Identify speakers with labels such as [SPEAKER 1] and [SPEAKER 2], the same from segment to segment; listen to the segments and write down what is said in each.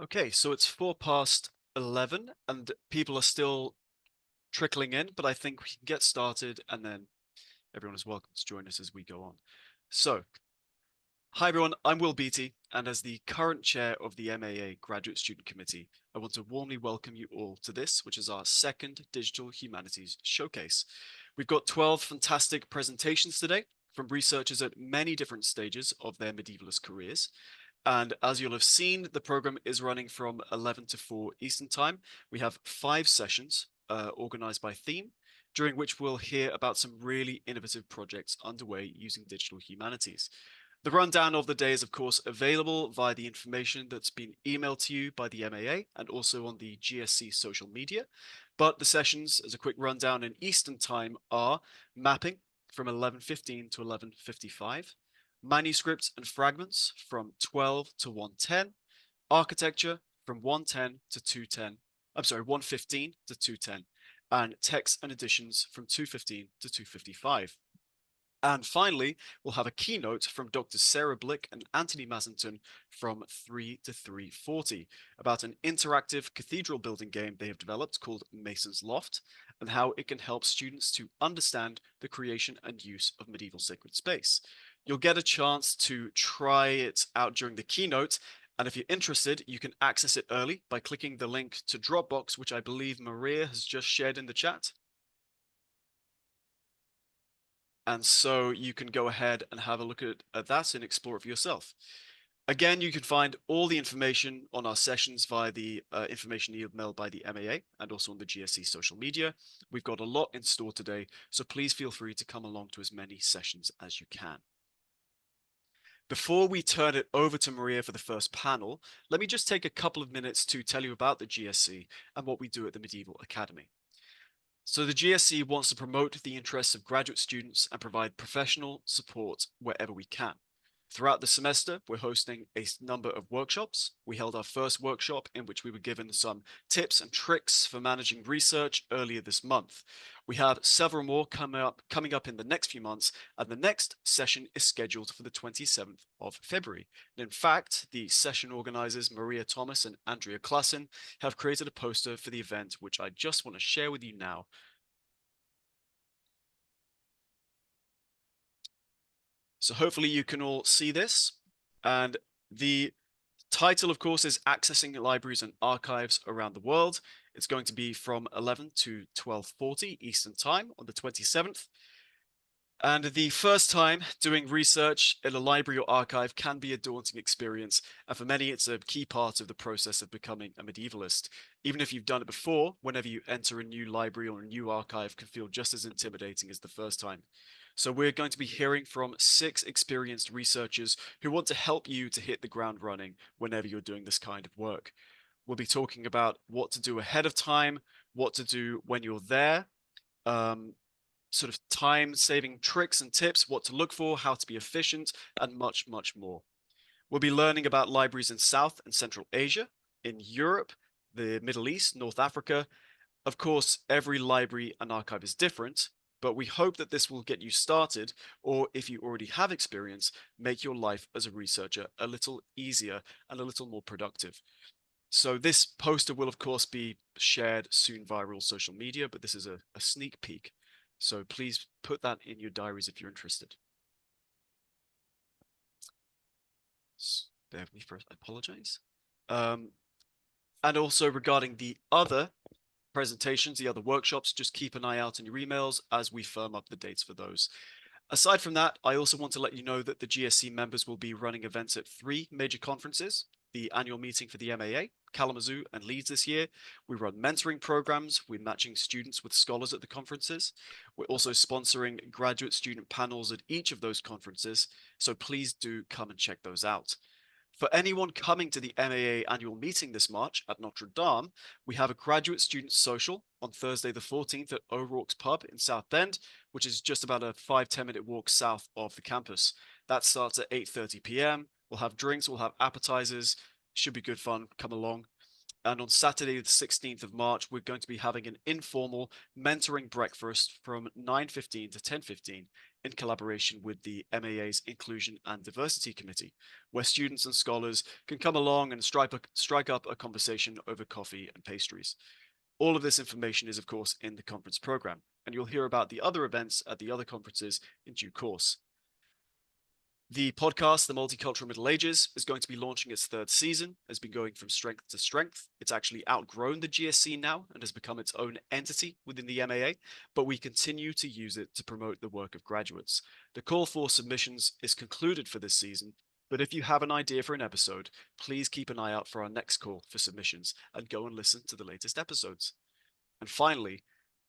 [SPEAKER 1] Okay, so it's 11 and people are still trickling in, but I think we can get started and then everyone is welcome to join us as we go on. So, hi everyone, I'm Will Beattie, and as the current chair of the MAA Graduate Student Committee, I want to warmly welcome you all to this, which is our second Digital Humanities Showcase. We've got 12 fantastic presentations today from researchers at many different stages of their medievalist careers. And as you'll have seen, the program is running from 11 to 4 Eastern Time. We have 5 sessions organized by theme, during which we'll hear about some really innovative projects underway using digital humanities. The rundown of the day is, of course, available via the information that's been emailed to you by the MAA and also on the GSC social media. But the sessions, as a quick rundown in Eastern Time, are mapping from 11:15 to 11:55, manuscripts and fragments from 12 to 1:10, architecture from 1:10 to 2:10. I'm sorry, 1:15 to 2:10, and text and editions from 2:15 to 2:55. And finally, we'll have a keynote from Dr. Sarah Blick and Anthony Massington from 3 to 3:40 about an interactive cathedral building game they have developed called Mason's Loft and how it can help students to understand the creation and use of medieval sacred space. You'll get a chance to try it out during the keynote, and if you're interested, you can access it early by clicking the link to Dropbox, which I believe Maria has just shared in the chat. And so you can go ahead and have a look at that and explore it for yourself. Again, you can find all the information on our sessions via the information emailed by the MAA and also on the GSC social media. We've got a lot in store today, so please feel free to come along to as many sessions as you can. Before we turn it over to Maria for the first panel, let me just take a couple of minutes to tell you about the GSC and what we do at the Medieval Academy. So the GSC wants to promote the interests of graduate students and provide professional support wherever we can. Throughout the semester, we're hosting a number of workshops. We held our first workshop in which we were given some tips and tricks for managing research earlier this month. We have several more coming up in the next few months, and the next session is scheduled for the 27th of February. And in fact, the session organizers, Maria Thomas and Andrea Klassen, have created a poster for the event, which I just want to share with you now. So hopefully you can all see this. And the title, of course, is Accessing Libraries and Archives Around the World. It's going to be from 11 to 12:40 Eastern Time on the 27th. And the first time doing research in a library or archive can be a daunting experience. And for many, it's a key part of the process of becoming a medievalist. Even if you've done it before, whenever you enter a new library or a new archive can feel just as intimidating as the first time. So we're going to be hearing from 6 experienced researchers who want to help you to hit the ground running whenever you're doing this kind of work. We'll be talking about what to do ahead of time, what to do when you're there, sort of time-saving tricks and tips, what to look for, how to be efficient, and much, much more. We'll be learning about libraries in South and Central Asia, in Europe, the Middle East, North Africa. Of course, every library and archive is different, but we hope that this will get you started, or if you already have experience, make your life as a researcher a little easier and a little more productive. So this poster will, of course, be shared soon via all social media, but this is a sneak peek. So please put that in your diaries if you're interested. Bear with me first, I apologize. And also regarding the other presentations, the other workshops, just keep an eye out in your emails as we firm up the dates for those. Aside from that, I also want to let you know that the GSC members will be running events at 3 major conferences: the annual meeting for the MAA, Kalamazoo, and Leeds this year. We run mentoring programs. We're matching students with scholars at the conferences. We're also sponsoring graduate student panels at each of those conferences, so please do come and check those out. For anyone coming to the MAA annual meeting this March at Notre Dame, we have a graduate student social on Thursday the 14th at O'Rourke's Pub in South Bend, which is just about a 5-10 minute walk south of the campus. That starts at 8:30 p.m. We'll have drinks, we'll have appetizers. Should be good fun. Come along. And on Saturday, the 16th of March, we're going to be having an informal mentoring breakfast from 9:15 to 10:15 in collaboration with the MAA's Inclusion and Diversity Committee, where students and scholars can come along and strike up a conversation over coffee and pastries. All of this information is, of course, in the conference program, and you'll hear about the other events at the other conferences in due course. The podcast, The Multicultural Middle Ages, is going to be launching its third season, has been going from strength to strength. It's actually outgrown the GSC now and has become its own entity within the MAA, but we continue to use it to promote the work of graduates. The call for submissions is concluded for this season, but if you have an idea for an episode, please keep an eye out for our next call for submissions and go and listen to the latest episodes. And finally,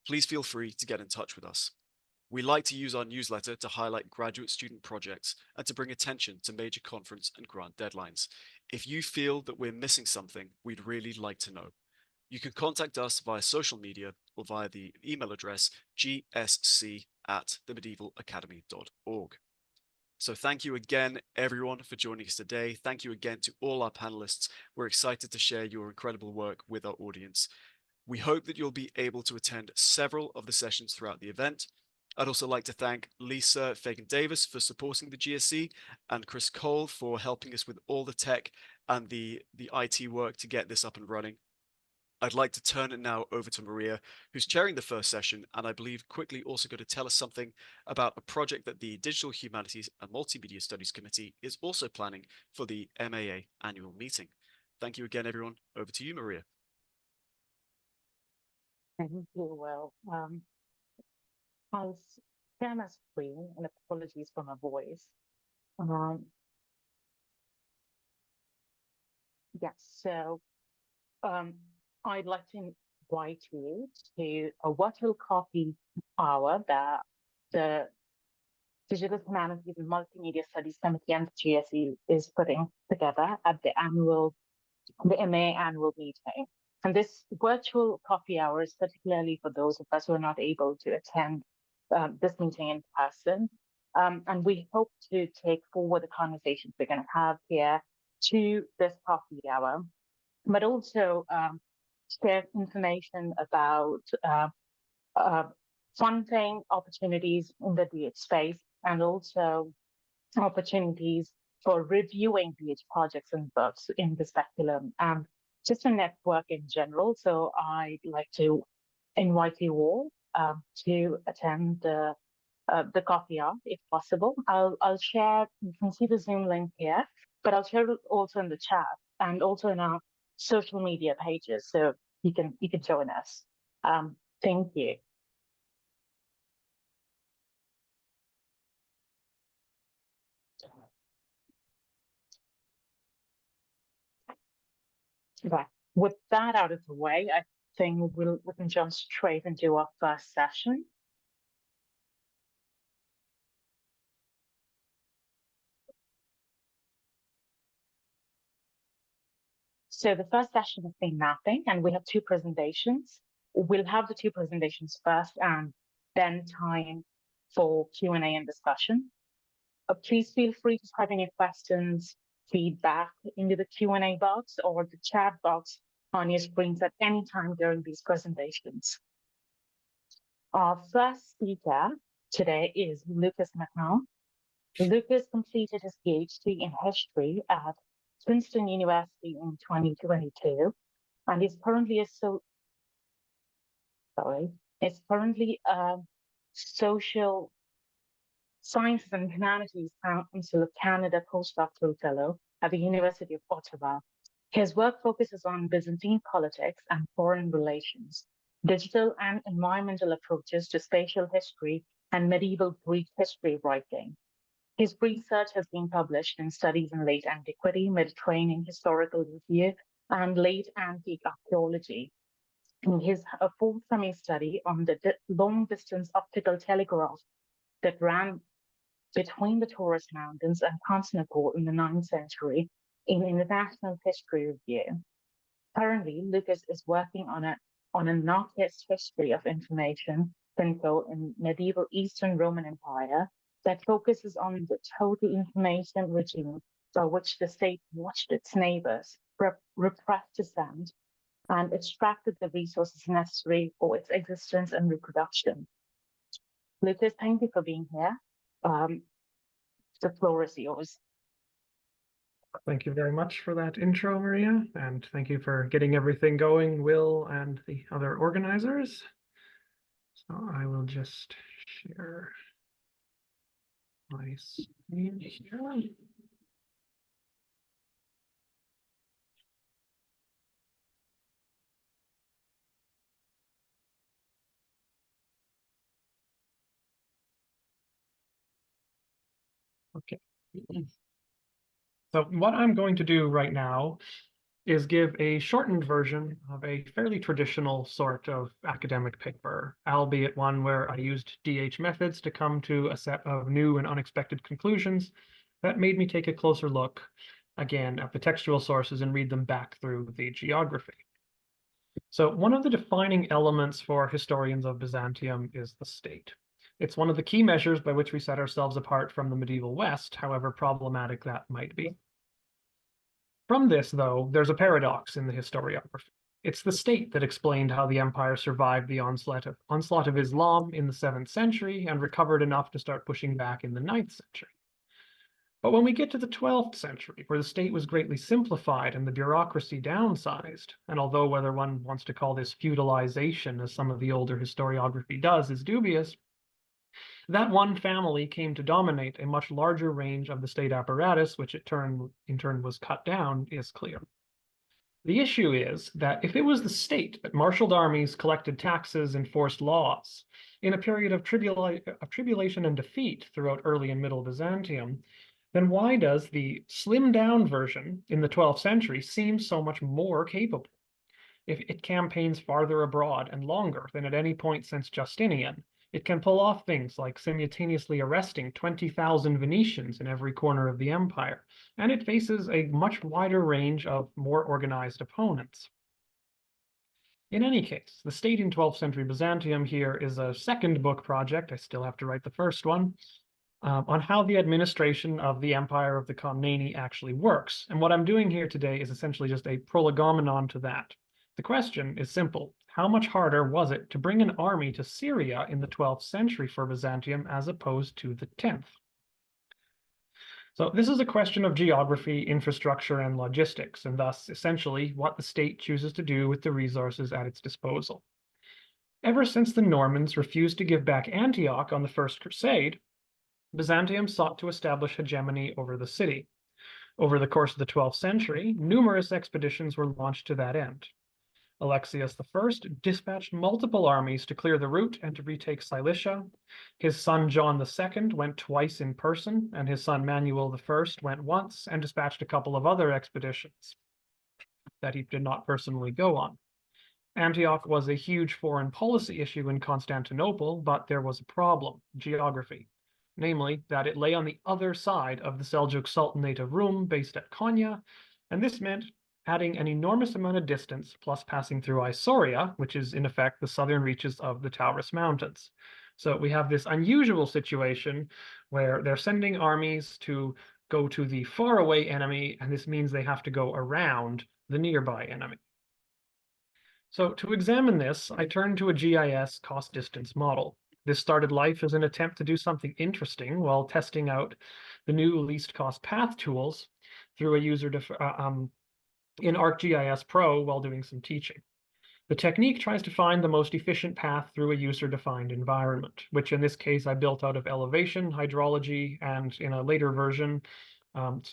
[SPEAKER 1] please feel free to get in touch with us. We like to use our newsletter to highlight graduate student projects and to bring attention to major conference and grant deadlines. If you feel that we're missing something, we'd really like to know. You can contact us via social media or via the email address gsc@themedievalacademy.org. So thank you again, everyone, for joining us today. Thank you again to all our panelists. We're excited to share your incredible work with our audience. We hope that you'll be able to attend several of the sessions throughout the event. I'd also like to thank Lisa Fagan-Davis for supporting the GSC and Chris Cole for helping us with all the tech and the IT work to get this up and running. I'd like to turn it now over to Maria, who's chairing the first session, and I believe quickly also going to tell us something about a project that the Digital Humanities and Multimedia Studies Committee is also planning for the MAA annual meeting. Thank you again, everyone. Over to you, Maria.
[SPEAKER 2] Thank you, Will. I'll share my screen, and apologies for my voice. Yes, so I'd like to invite you to a virtual coffee hour that the Digital Humanities and Multimedia Studies Committee and the GSE is putting together at the MA annual meeting. And this virtual coffee hour is particularly for those of us who are not able to attend this meeting in person. And we hope to take forward the conversations we're going to have here to this coffee hour, but also share information about funding opportunities in the DH space and also opportunities for reviewing DH projects and books in the speculum and just a network in general. So I'd like to invite you all to attend the coffee hour if possible. I'll share. You can see the Zoom link here, but I'll share it also in the chat and also in our social media pages, so you can join us. Thank you. Right. With that out of the way, I think we can jump straight into our first session. So the first session has been mapping, and we have two presentations. We'll have the two presentations first, and then time for Q&A and discussion. Please feel free to type in your questions, feedback into the Q&A box or the chat box on your screens at any time during these presentations. Our first speaker today is Lucas McNall. Lucas completed his PhD in history at Princeton University in 2022, and is currently a Social Sciences and Humanities Council of Canada postdoctoral fellow at the University of Ottawa. His work focuses on Byzantine politics and foreign relations, digital and environmental approaches to spatial history, and medieval Greek history writing. His research has been published in Studies in Late Antiquity, Mediterranean Historical Review, and Late Antique Archaeology. In his forthcoming study on the long-distance optical telegraph that ran between the Taurus Mountains and Constantinople in the 9th century in International History Review. Currently, Lucas is working on a Narcist history of information control in medieval Eastern Roman Empire that focuses on the total information regime by which the state watched its neighbors, repressed dissent, and extracted the resources necessary for its existence and reproduction. Lucas, thank you for being here. The floor is yours.
[SPEAKER 3] Thank you very much for that intro, Maria, and thank you for getting everything going, Will and the other organizers. So I will just share my screen here. Okay. So what I'm going to do right now is give a shortened version of a fairly traditional sort of academic paper, albeit one where I used DH methods to come to a set of new and unexpected conclusions that made me take a closer look, again, at the textual sources and read them back through the geography. So one of the defining elements for historians of Byzantium is the state. It's one of the key measures by which we set ourselves apart from the medieval West, however problematic that might be. From this, though, there's a paradox in the historiography. It's the state that explained how the empire survived the onslaught of Islam in the 7th century and recovered enough to start pushing back in the 9th century. But when we get to the 12th century, where the state was greatly simplified and the bureaucracy downsized, and although whether one wants to call this feudalization, as some of the older historiography does, is dubious, that one family came to dominate a much larger range of the state apparatus, which in turn was cut down, is clear. The issue is that if it was the state that marshaled armies, collected taxes, enforced laws, in a period of tribulation and defeat throughout early and middle Byzantium, then why does the slimmed-down version in the 12th century seem so much more capable? If it campaigns farther abroad and longer than at any point since Justinian, it can pull off things like simultaneously arresting 20,000 Venetians in every corner of the empire, and it faces a much wider range of more organized opponents. In any case, the state in 12th century Byzantium here is a second book project. I still have to write the first one. On how the administration of the Empire of the Komneni actually works. And what I'm doing here today is essentially just a prolegomenon to that. The question is simple. How much harder was it to bring an army to Syria in the 12th century for Byzantium as opposed to the 10th? So this is a question of geography, infrastructure, and logistics, and thus essentially what the state chooses to do with the resources at its disposal. Ever since the Normans refused to give back Antioch on the First Crusade, Byzantium sought to establish hegemony over the city. Over the course of the 12th century, numerous expeditions were launched to that end. Alexius I dispatched multiple armies to clear the route and to retake Cilicia. His son John II went twice in person, and his son Manuel I went once and dispatched a couple of other expeditions that he did not personally go on. Antioch was a huge foreign policy issue in Constantinople, but there was a problem: geography. Namely, that it lay on the other side of the Seljuk Sultanate of Rum, based at Konya, and this meant adding an enormous amount of distance, plus passing through Isauria, which is in effect the southern reaches of the Taurus Mountains. So we have this unusual situation where they're sending armies to go to the faraway enemy, and this means they have to go around the nearby enemy. So to examine this, I turned to a GIS cost distance model. This started life as an attempt to do something interesting while testing out the new least cost path tools through a user in ArcGIS Pro while doing some teaching. The technique tries to find the most efficient path through a user-defined environment, which in this case I built out of elevation, hydrology, and in a later version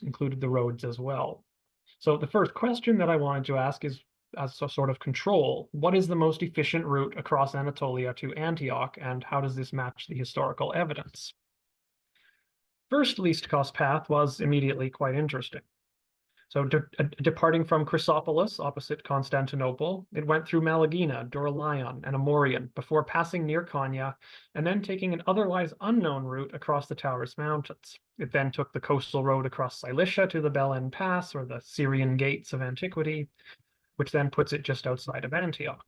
[SPEAKER 3] included the roads as well. So the first question that I wanted to ask is, as a sort of control, what is the most efficient route across Anatolia to Antioch, and how does this match the historical evidence? First least cost path was immediately quite interesting. So departing from Chrysopolis, opposite Constantinople, it went through Malagina, Dorylaeon, and Amorion, before passing near Konya, and then taking an otherwise unknown route across the Taurus Mountains. It then took the coastal road across Cilicia to the Belen Pass, or the Syrian gates of antiquity, which then puts it just outside of Antioch.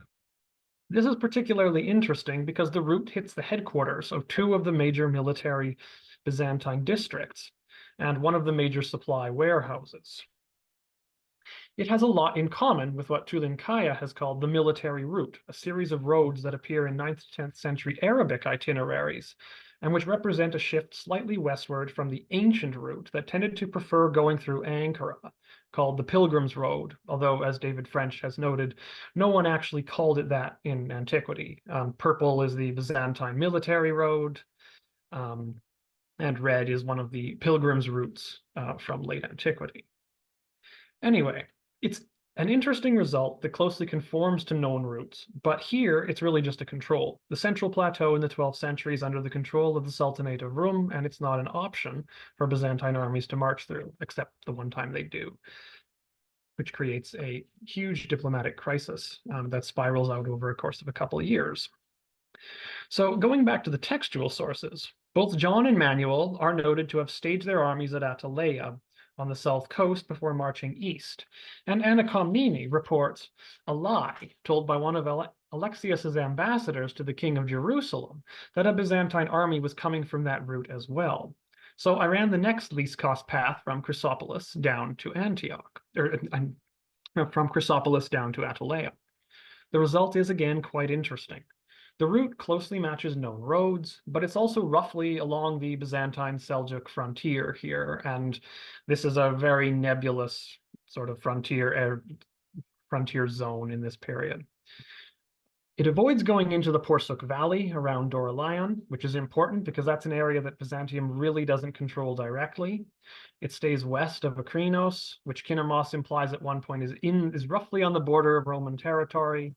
[SPEAKER 3] This is particularly interesting because the route hits the headquarters of two of the major military Byzantine districts and one of the major supply warehouses. It has a lot in common with what Tulinkaya has called the military route, a series of roads that appear in 9th to 10th century Arabic itineraries, and which represent a shift slightly westward from the ancient route that tended to prefer going through Ankara, called the Pilgrim's Road, although, as David French has noted, no one actually called it that in antiquity. Purple is the Byzantine military road, and red is one of the pilgrims' routes from late antiquity. Anyway, it's an interesting result that closely conforms to known routes, but here it's really just a control. The central plateau in the 12th century is under the control of the Sultanate of Rum, and it's not an option for Byzantine armies to march through, except the one time they do, which creates a huge diplomatic crisis that spirals out over a course of a couple of years. So going back to the textual sources, both John and Manuel are noted to have staged their armies at Atalaya on the south coast before marching east. And Anna Komnene reports a lie told by one of Alexius's ambassadors to the king of Jerusalem that a Byzantine army was coming from that route as well. So I ran the next least cost path from Chrysopolis down to Antioch, or from Chrysopolis down to Atalaya. The result is again quite interesting. The route closely matches known roads, but it's also roughly along the Byzantine Seljuk frontier here, and this is a very nebulous sort of frontier zone in this period. It avoids going into the Porsuk Valley around Doralion, which is important because that's an area that Byzantium really doesn't control directly. It stays west of Akrinos, which Kinomos implies at one point is roughly on the border of Roman territory.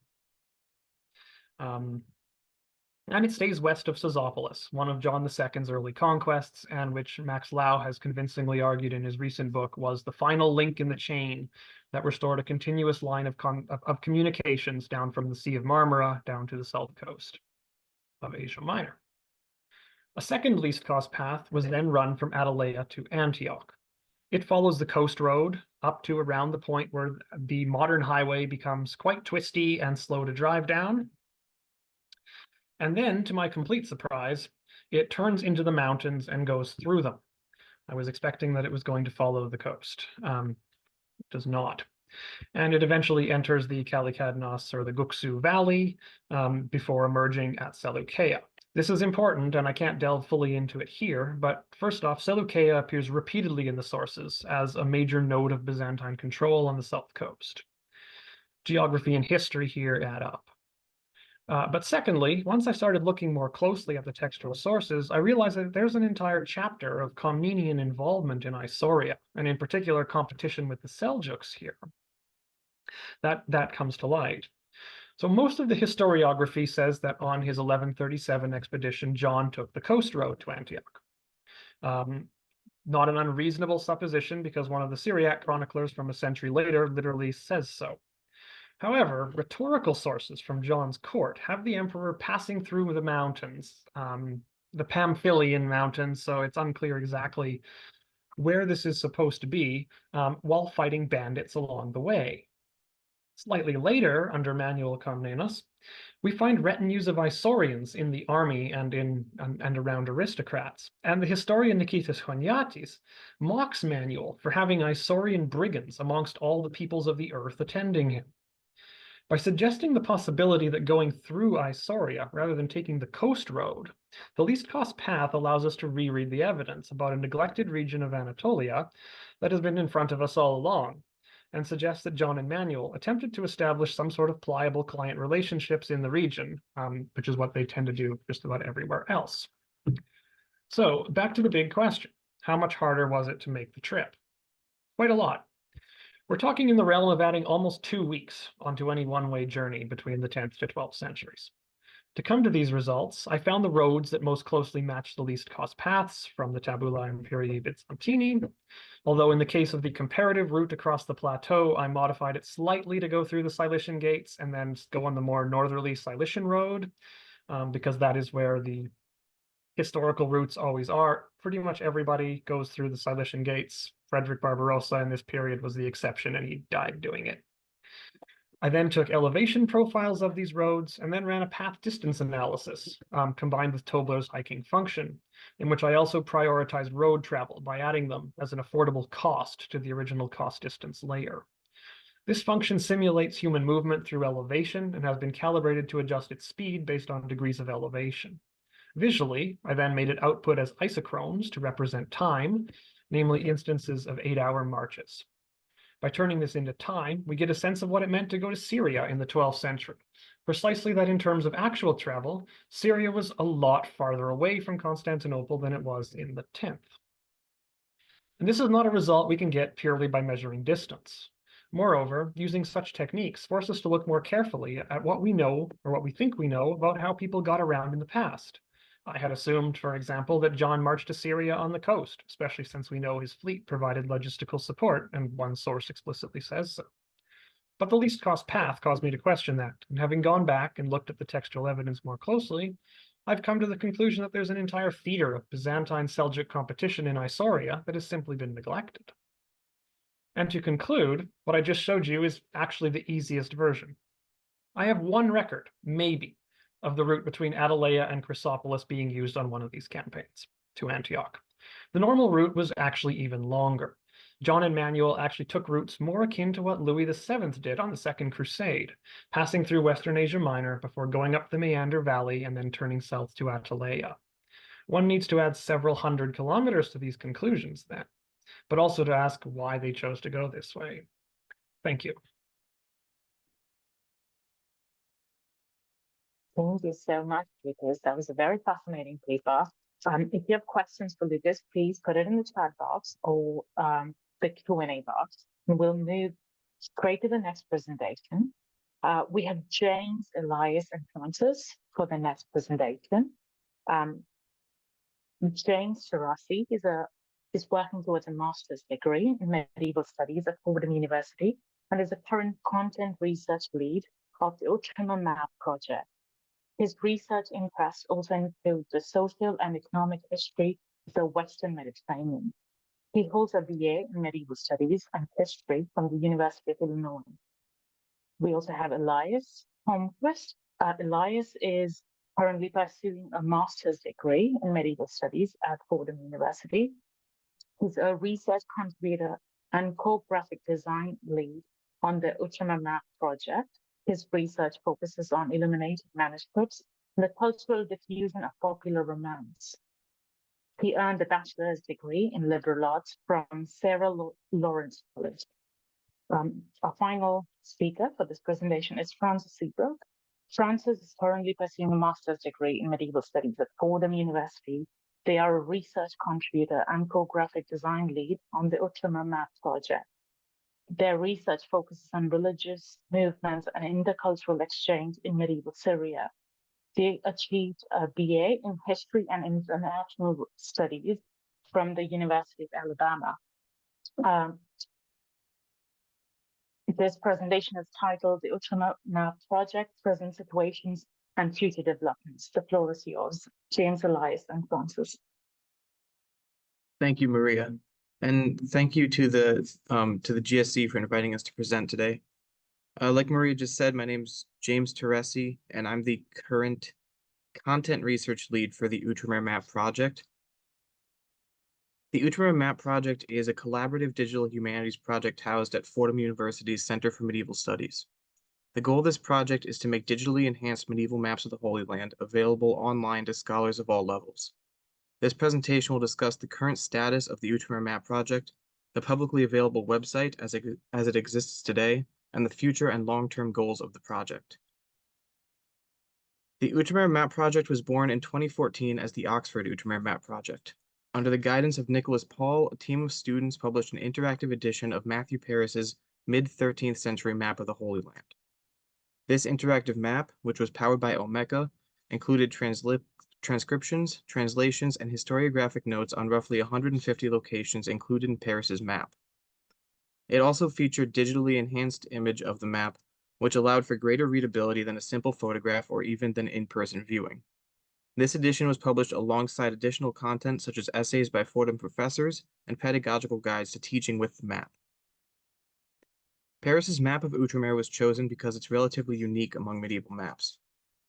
[SPEAKER 3] And it stays west of Sozopollis, one of John II's early conquests, and which Max Lau has convincingly argued in his recent book was the final link in the chain that restored a continuous line of communications down from the Sea of Marmara down to the south coast of Asia Minor. A second least cost path was then run from Atalaya to Antioch. It follows the coast road up to around the point where the modern highway becomes quite twisty and slow to drive down. And then, to my complete surprise, it turns into the mountains and goes through them. I was expecting that it was going to follow the coast. It does not. And it eventually enters the Kalykadnos or the Guksu Valley before emerging at Seleukeia. This is important, and I can't delve fully into it here, but first off, Seleukeia appears repeatedly in the sources as a major node of Byzantine control on the south coast. Geography and history here add up. But secondly, once I started looking more closely at the textual sources, I realized that there's an entire chapter of Komnenian involvement in Isauria, and in particular competition with the Seljuks here. That comes to light. So most of the historiography says that on his 1137 expedition, John took the coast road to Antioch. Not an unreasonable supposition, because one of the Syriac chroniclers from a century later literally says so. However, rhetorical sources from John's court have the emperor passing through the mountains, the Pamphylian mountains, so it's unclear exactly where this is supposed to be, while fighting bandits along the way. Slightly later, under Manuel Comnenus, we find retinues of Isaurians in the army and around aristocrats, and the historian Nikitas Choniatis mocks Manuel for having Isaurian brigands amongst all the peoples of the earth attending him. By suggesting the possibility that going through Isauria rather than taking the coast road, the least cost path allows us to reread the evidence about a neglected region of Anatolia that has been in front of us all along, and suggests that John and Manuel attempted to establish some sort of pliable client relationships in the region, which is what they tend to do just about everywhere else. So back to the big question. How much harder was it to make the trip? Quite a lot. We're talking in the realm of adding almost 2 weeks onto any one-way journey between the 10th to 12th centuries. To come to these results, I found the roads that most closely match the least cost paths from the Tabula Imperii Byzantini, although in the case of the comparative route across the plateau, I modified it slightly to go through the Cilician gates and then go on the more northerly Cilician road, because that is where the historical routes always are. Pretty much everybody goes through the Cilician gates. Frederick Barbarossa in this period was the exception, and he died doing it. I then took elevation profiles of these roads and then ran a path distance analysis combined with Tobler's hiking function, in which I also prioritized road travel by adding them as an affordable cost to the original cost distance layer. This function simulates human movement through elevation and has been calibrated to adjust its speed based on degrees of elevation. Visually, I then made it output as isochrones to represent time, namely instances of 8-hour marches. By turning this into time, we get a sense of what it meant to go to Syria in the 12th century. Precisely that in terms of actual travel, Syria was a lot farther away from Constantinople than it was in the 10th. And this is not a result we can get purely by measuring distance. Moreover, using such techniques forces us to look more carefully at what we know, or what we think we know, about how people got around in the past. I had assumed, for example, that John marched to Syria on the coast, especially since we know his fleet provided logistical support, and one source explicitly says so. But the least cost path caused me to question that, and having gone back and looked at the textual evidence more closely, I've come to the conclusion that there's an entire feeder of Byzantine Seljuk competition in Isauria that has simply been neglected. And to conclude, what I just showed you is actually the easiest version. I have one record, maybe, of the route between Atalaya and Chrysopolis being used on one of these campaigns to Antioch. The normal route was actually even longer. John and Manuel actually took routes more akin to what Louis VII did on the Second Crusade, passing through Western Asia Minor before going up the Meander Valley and then turning south to Atalaya. One needs to add several hundred kilometers to these conclusions then, but also to ask why they chose to go this way. Thank you.
[SPEAKER 2] Thank you so much, Lucas. That was a very fascinating paper. If you have questions for Lucas, please put it in the chat box or the Q&A box, and we'll move straight to the next presentation. We have James, Elias, and Francis for the next presentation. James Tarasi is working towards a master's degree in medieval studies at Fordham University and is a current content research lead of the Ultima Map project. His research interests also include the social and economic history of the Western Mediterranean. He holds a BA in medieval studies and history from the University of Illinois. We also have Elias Holmquist. Elias is currently pursuing a master's degree in medieval studies at Fordham University. He's a research contributor and co-graphic design lead on the Ultima Map project. His research focuses on illuminated manuscripts and the cultural diffusion of popular romance. He earned a bachelor's degree in liberal arts from Sarah Lawrence College. Our final speaker for this presentation is Francis Seabrook. Francis is currently pursuing a master's degree in medieval studies at Fordham University. They are a research contributor and co-graphic design lead on the Ultima Map project. Their research focuses on religious movements and intercultural exchange in medieval Syria. They achieved a BA in History and International Studies from the University of Alabama. This presentation is titled The Ultima Map Project, Present Situations and Future Developments. The floor is yours. James, Elias, and Francis.
[SPEAKER 4] Thank you, Maria. And thank you to the GSC for inviting us to present today. Like Maria just said, my name's James Teresi, and I'm the current content research lead for the Ultima Map project. The Ultima Map project is a collaborative digital humanities project housed at Fordham University's Center for Medieval Studies. The goal of this project is to make digitally enhanced medieval maps of the Holy Land available online to scholars of all levels. This presentation will discuss the current status of the Ultima Map project, the publicly available website as it exists today, and the future and long-term goals of the project. The Ultima Map project was born in 2014 as the Oxford Ultima Map project. Under the guidance of Nicholas Paul, a team of students published an interactive edition of Matthew Paris's mid-13th century map of the Holy Land. This interactive map, which was powered by Omeka, included transcriptions, translations, and historiographic notes on roughly 150 locations included in Paris's map. It also featured digitally enhanced image of the map, which allowed for greater readability than a simple photograph or even than in-person viewing. This edition was published alongside additional content such as essays by Fordham professors and pedagogical guides to teaching with the map. Paris's map of Outremer was chosen because it's relatively unique among medieval maps.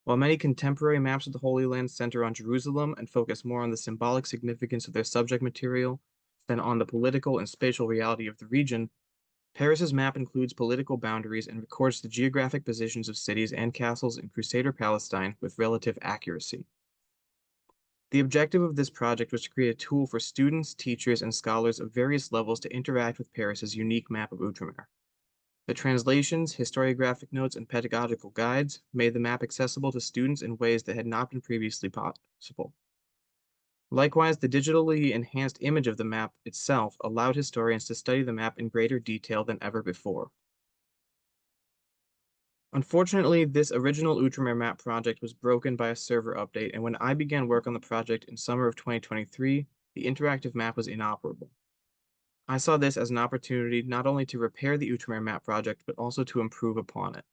[SPEAKER 4] While many contemporary maps of the Holy Land center on Jerusalem and focus more on the symbolic significance of their subject material than on the political and spatial reality of the region, Paris's map includes political boundaries and records the geographic positions of cities and castles in Crusader Palestine with relative accuracy. The objective of this project was to create a tool for students, teachers, and scholars of various levels to interact with Paris's unique map of Outremer. The translations, historiographic notes, and pedagogical guides made the map accessible to students in ways that had not been previously possible. Likewise, the digitally enhanced image of the map itself allowed historians to study the map in greater detail than ever before. Unfortunately, this original Outremer map project was broken by a server update, and when I began work on the project in summer of 2023, the interactive map was inoperable. I saw this as an opportunity not only to repair the Outremer map project, but also to improve upon it.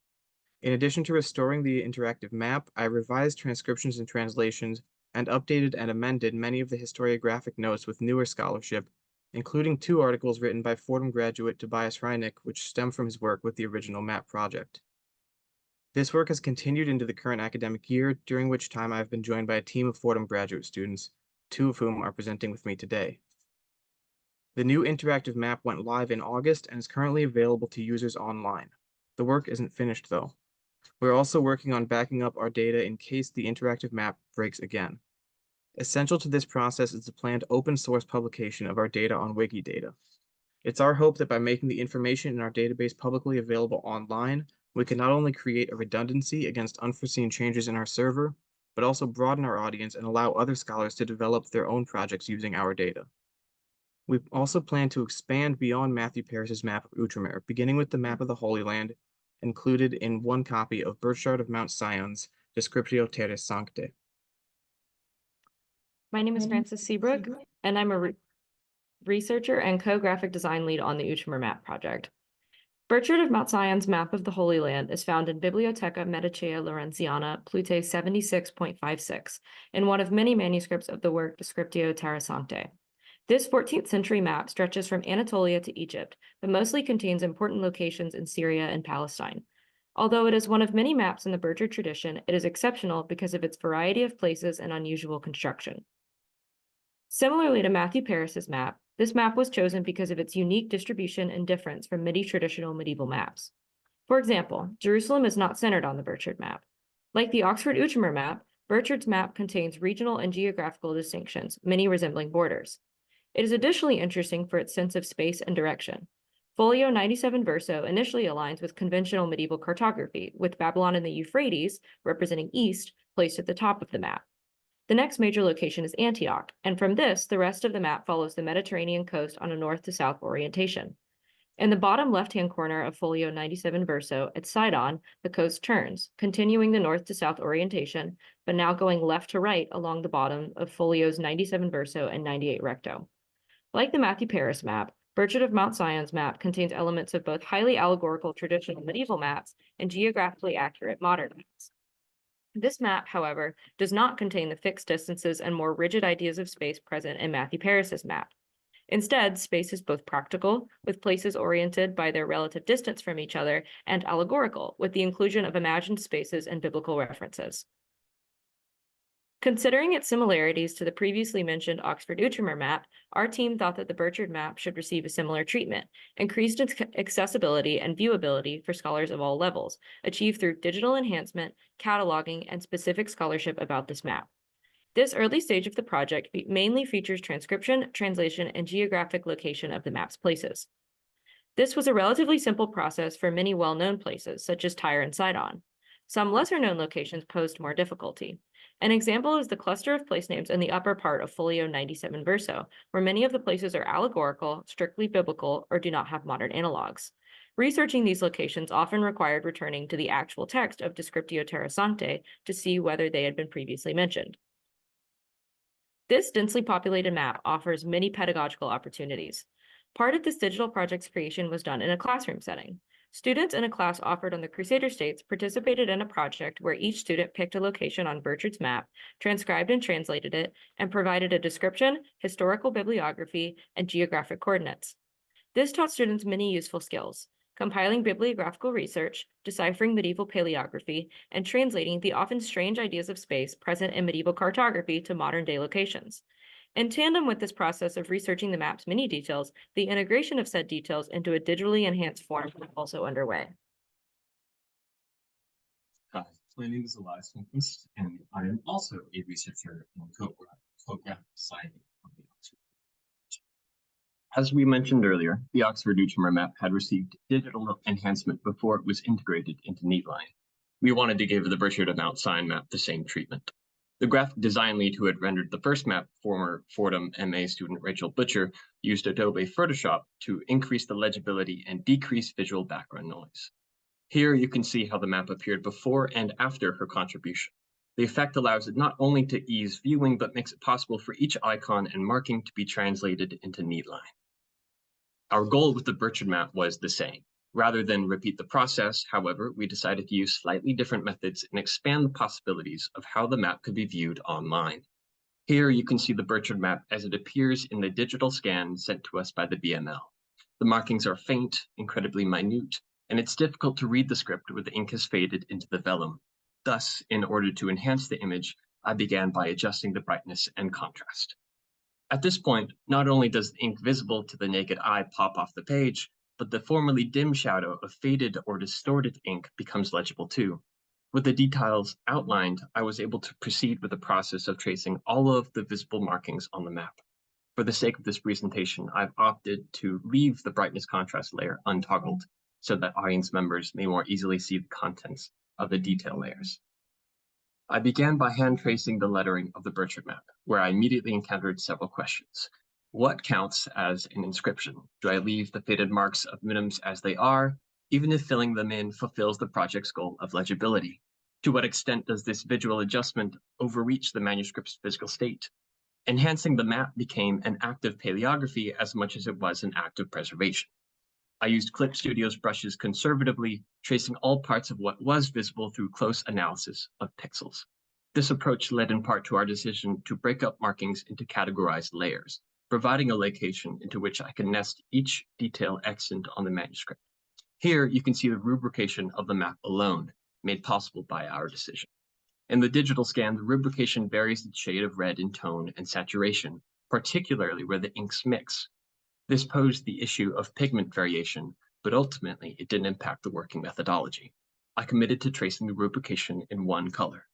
[SPEAKER 4] In addition to restoring the interactive map, I revised transcriptions and translations and updated and amended many of the historiographic notes with newer scholarship, including 2 articles written by Fordham graduate Tobias Reineck, which stem from his work with the original map project. This work has continued into the current academic year, during which time I have been joined by a team of Fordham graduate students, 2 of whom are presenting with me today. The new interactive map went live in August and is currently available to users online. The work isn't finished though. We're also working on backing up our data in case the interactive map breaks again. Essential to this process is the planned open source publication of our data on Wikidata. It's our hope that by making the information in our database publicly available online, we can not only create a redundancy against unforeseen changes in our server, but also broaden our audience and allow other scholars to develop their own projects using our data. We also plan to expand beyond Matthew Paris's map of Outremer, beginning with the map of the Holy Land, included in 1 copy of Burchard of Mount Sion's Descriptio Terrae Sanctae.
[SPEAKER 5] My name is Frances Seabrook, and I'm a researcher and co-graphic design lead on the Outremer Map project. Burchard of Mount Sion's map of the Holy Land is found in Bibliotheca Medicea Lorenziana, Plute 76.56, in one of many manuscripts of the work Descriptio Terrae Sanctae. This 14th century map stretches from Anatolia to Egypt, but mostly contains important locations in Syria and Palestine. Although it is one of many maps in the Burchard tradition, it is exceptional because of its variety of places and unusual construction. Similarly to Matthew Paris's map, this map was chosen because of its unique distribution and difference from many traditional medieval maps. For example, Jerusalem is not centered on the Burchard map. Like the Oxford Outremer map, Burchard's map contains regional and geographical distinctions, many resembling borders. It is additionally interesting for its sense of space and direction. Folio 97 verso initially aligns with conventional medieval cartography, with Babylon and the Euphrates, representing east, placed at the top of the map. The next major location is Antioch, and from this, the rest of the map follows the Mediterranean coast on a north to south orientation. In the bottom left-hand corner of Folio 97 verso, at Sidon, the coast turns, continuing the north to south orientation, but now going left to right along the bottom of Folios 97 verso and 98 recto. Like the Matthew Paris map, Burchard of Mount Sion's map contains elements of both highly allegorical traditional medieval maps and geographically accurate modern maps. This map, however, does not contain the fixed distances and more rigid ideas of space present in Matthew Paris's map. Instead, space is both practical, with places oriented by their relative distance from each other, and allegorical, with the inclusion of imagined spaces and biblical references. Considering its similarities to the previously mentioned Oxford Outremer map, our team thought that the Burchard map should receive a similar treatment, increased accessibility and viewability for scholars of all levels, achieved through digital enhancement, cataloging, and specific scholarship about this map. This early stage of the project mainly features transcription, translation, and geographic location of the map's places. This was a relatively simple process for many well-known places, such as Tyre and Sidon. Some lesser-known locations posed more difficulty. An example is the cluster of place names in the upper part of Folio 97 verso, where many of the places are allegorical, strictly biblical, or do not have modern analogs. Researching these locations often required returning to the actual text of Descriptio Terrae Sanctae to see whether they had been previously mentioned. This densely populated map offers many pedagogical opportunities. Part of this digital project's creation was done in a classroom setting. Students in a class offered on the Crusader States participated in a project where each student picked a location on Burchard's map, transcribed and translated it, and provided a description, historical bibliography, and geographic coordinates. This taught students many useful skills: compiling bibliographical research, deciphering medieval paleography, and translating the often strange ideas of space present in medieval cartography to modern-day locations. In tandem with this process of researching the map's many details, the integration of said details into a digitally enhanced form is also underway.
[SPEAKER 6] Hi, my name is Elias Lundquist, and I am also a researcher and co-writer. program design of the Oxford. As we mentioned earlier, the Oxford Outremer map had received digital enhancement before it was integrated into Neatline. We wanted to give the Burchard of Mount Sion map the same treatment. The graphic design lead who had rendered the first map, former Fordham MA student Rachel Butcher, used Adobe Photoshop to increase the legibility and decrease visual background noise. Here you can see how the map appeared before and after her contribution. The effect allows it not only to ease viewing, but makes it possible for each icon and marking to be translated into Neatline. Our goal with the Burchard map was the same. Rather than repeat the process, however, we decided to use slightly different methods and expand the possibilities of how the map could be viewed online. Here you can see the Burchard map as it appears in the digital scan sent to us by the BML. The markings are faint, incredibly minute, and it's difficult to read the script where the ink has faded into the vellum. Thus, in order to enhance the image, I began by adjusting the brightness and contrast. At this point, not only does the ink visible to the naked eye pop off the page, but the formerly dim shadow of faded or distorted ink becomes legible too. With the details outlined, I was able to proceed with the process of tracing all of the visible markings on the map. For the sake of this presentation, I've opted to leave the brightness contrast layer untoggled so that audience members may more easily see the contents of the detail layers. I began by hand tracing the lettering of the Burchard map, where I immediately encountered several questions. What counts as an inscription? Do I leave the faded marks of minims as they are, even if filling them in fulfills the project's goal of legibility? To what extent does this visual adjustment overreach the manuscript's physical state? Enhancing the map became an act of paleography as much as it was an act of preservation. I used Clip Studio's brushes conservatively, tracing all parts of what was visible through close analysis of pixels. This approach led in part to our decision to break up markings into categorized layers, providing a location into which I can nest each detail accent on the manuscript. Here you can see the rubrication of the map alone, made possible by our decision. In the digital scan, the rubrication varies its shade of red in tone and saturation, particularly where the inks mix. This posed the issue of pigment variation, but ultimately it didn't impact the working methodology. I committed to tracing the rubrication in one color.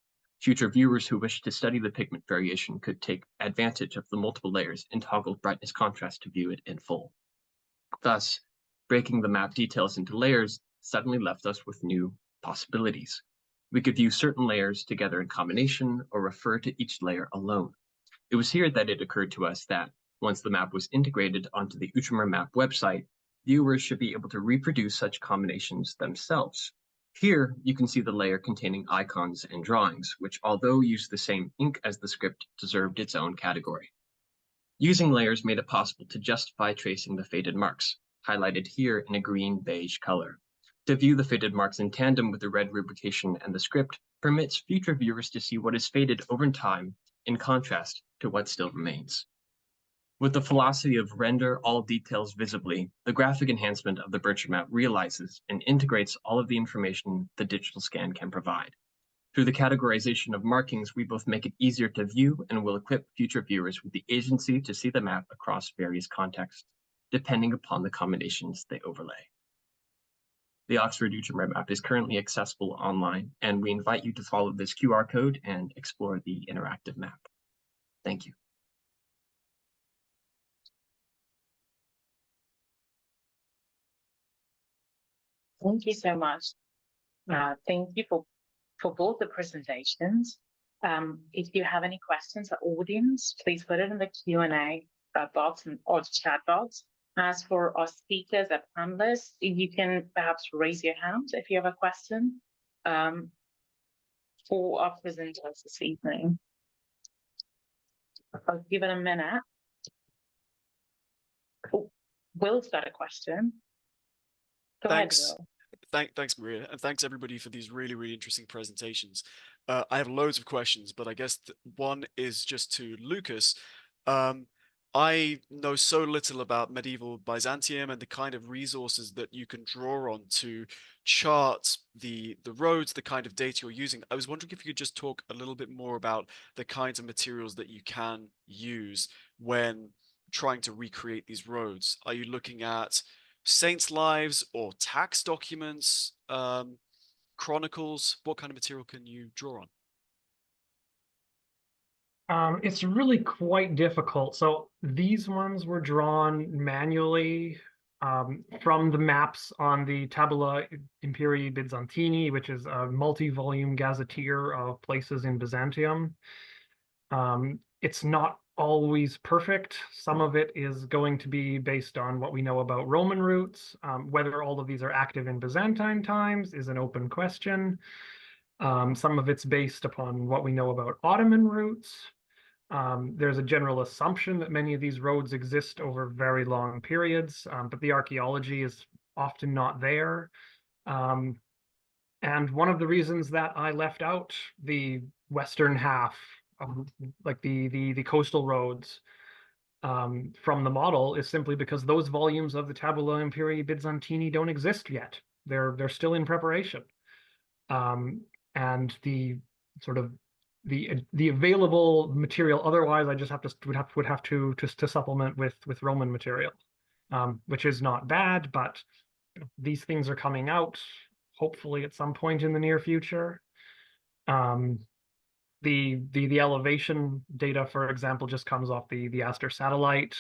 [SPEAKER 6] Future viewers who wish to study the pigment variation could take advantage of the multiple layers and toggle brightness contrast to view it in full. Thus, breaking the map details into layers suddenly left us with new possibilities. We could view certain layers together in combination or refer to each layer alone. It was here that it occurred to us that once the map was integrated onto the Outremer map website, viewers should be able to reproduce such combinations themselves. Here, you can see the layer containing icons and drawings, which although used the same ink as the script, deserved its own category. Using layers made it possible to justify tracing the faded marks, highlighted here in a green-beige color. To view the faded marks in tandem with the red rubrication and the script permits future viewers to see what is faded over time in contrast to what still remains. With the philosophy of render all details visibly, the graphic enhancement of the Burchard map realizes and integrates all of the information the digital scan can provide. Through the categorization of markings, we both make it easier to view and will equip future viewers with the agency to see the map across various contexts, depending upon the combinations they overlay. The Oxford Outremer map is currently accessible online, and we invite you to follow this QR code and explore the interactive map. Thank you.
[SPEAKER 2] Thank you so much. Thank you for both the presentations. If you have any questions, the audience, please put it in the Q&A box or chat box. As for our speakers and panelists, you can perhaps raise your hand if you have a question for our presenters this evening. I'll give it a minute. Oh, Will's got a question. Go
[SPEAKER 1] Thanks.
[SPEAKER 2] ahead, Will.
[SPEAKER 1] Thanks, Maria, and thanks everybody for these really, really interesting presentations. I have loads of questions, but I guess one is just to Lucas. I know so little about medieval Byzantium and the kind of resources that you can draw on to chart the roads, the kind of data you're using. I was wondering if you could just talk a little bit more about the kinds of materials that you can use when trying to recreate these roads. Are you looking at saints' lives or tax documents, chronicles? What kind of material can you draw on?
[SPEAKER 3] It's really quite difficult. So these ones were drawn manually from the maps on the Tabula Imperii Byzantini, which is a multi-volume gazetteer of places in Byzantium. It's not always perfect. Some of it is going to be based on what we know about Roman routes. Whether all of these are active in Byzantine times is an open question. Some of it's based upon what we know about Ottoman routes. There's a general assumption that many of these roads exist over very long periods, but the archaeology is often not there. And one of the reasons that I left out the western half of like the coastal roads from the model is simply because those volumes of the Tabula Imperii Byzantini don't exist yet. They're still in preparation. And the sort of the available material otherwise I just would have to supplement with Roman material, which is not bad, but these things are coming out hopefully at some point in the near future. The elevation data, for example, just comes off the Aster satellite.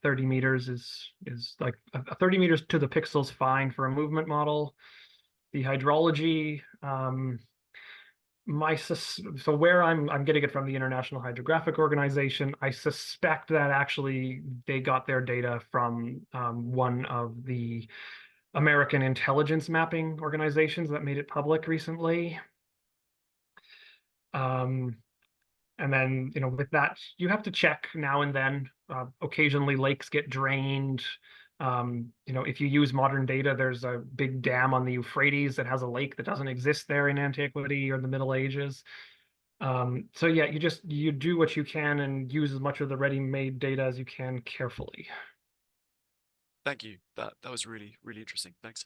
[SPEAKER 3] 30 meters is like 30 meters to the pixels fine for a movement model. The hydrology, so where I'm getting it from the International Hydrographic Organization, I suspect that actually they got their data from one of the American intelligence mapping organizations that made it public recently. And then, with that, you have to check now and then. Occasionally lakes get drained. If you use modern data, there's a big dam on the Euphrates that has a lake that doesn't exist there in antiquity or the Middle Ages. So yeah, you do what you can and use as much of the ready-made data as you can carefully.
[SPEAKER 1] Thank you. That was really, really interesting. Thanks.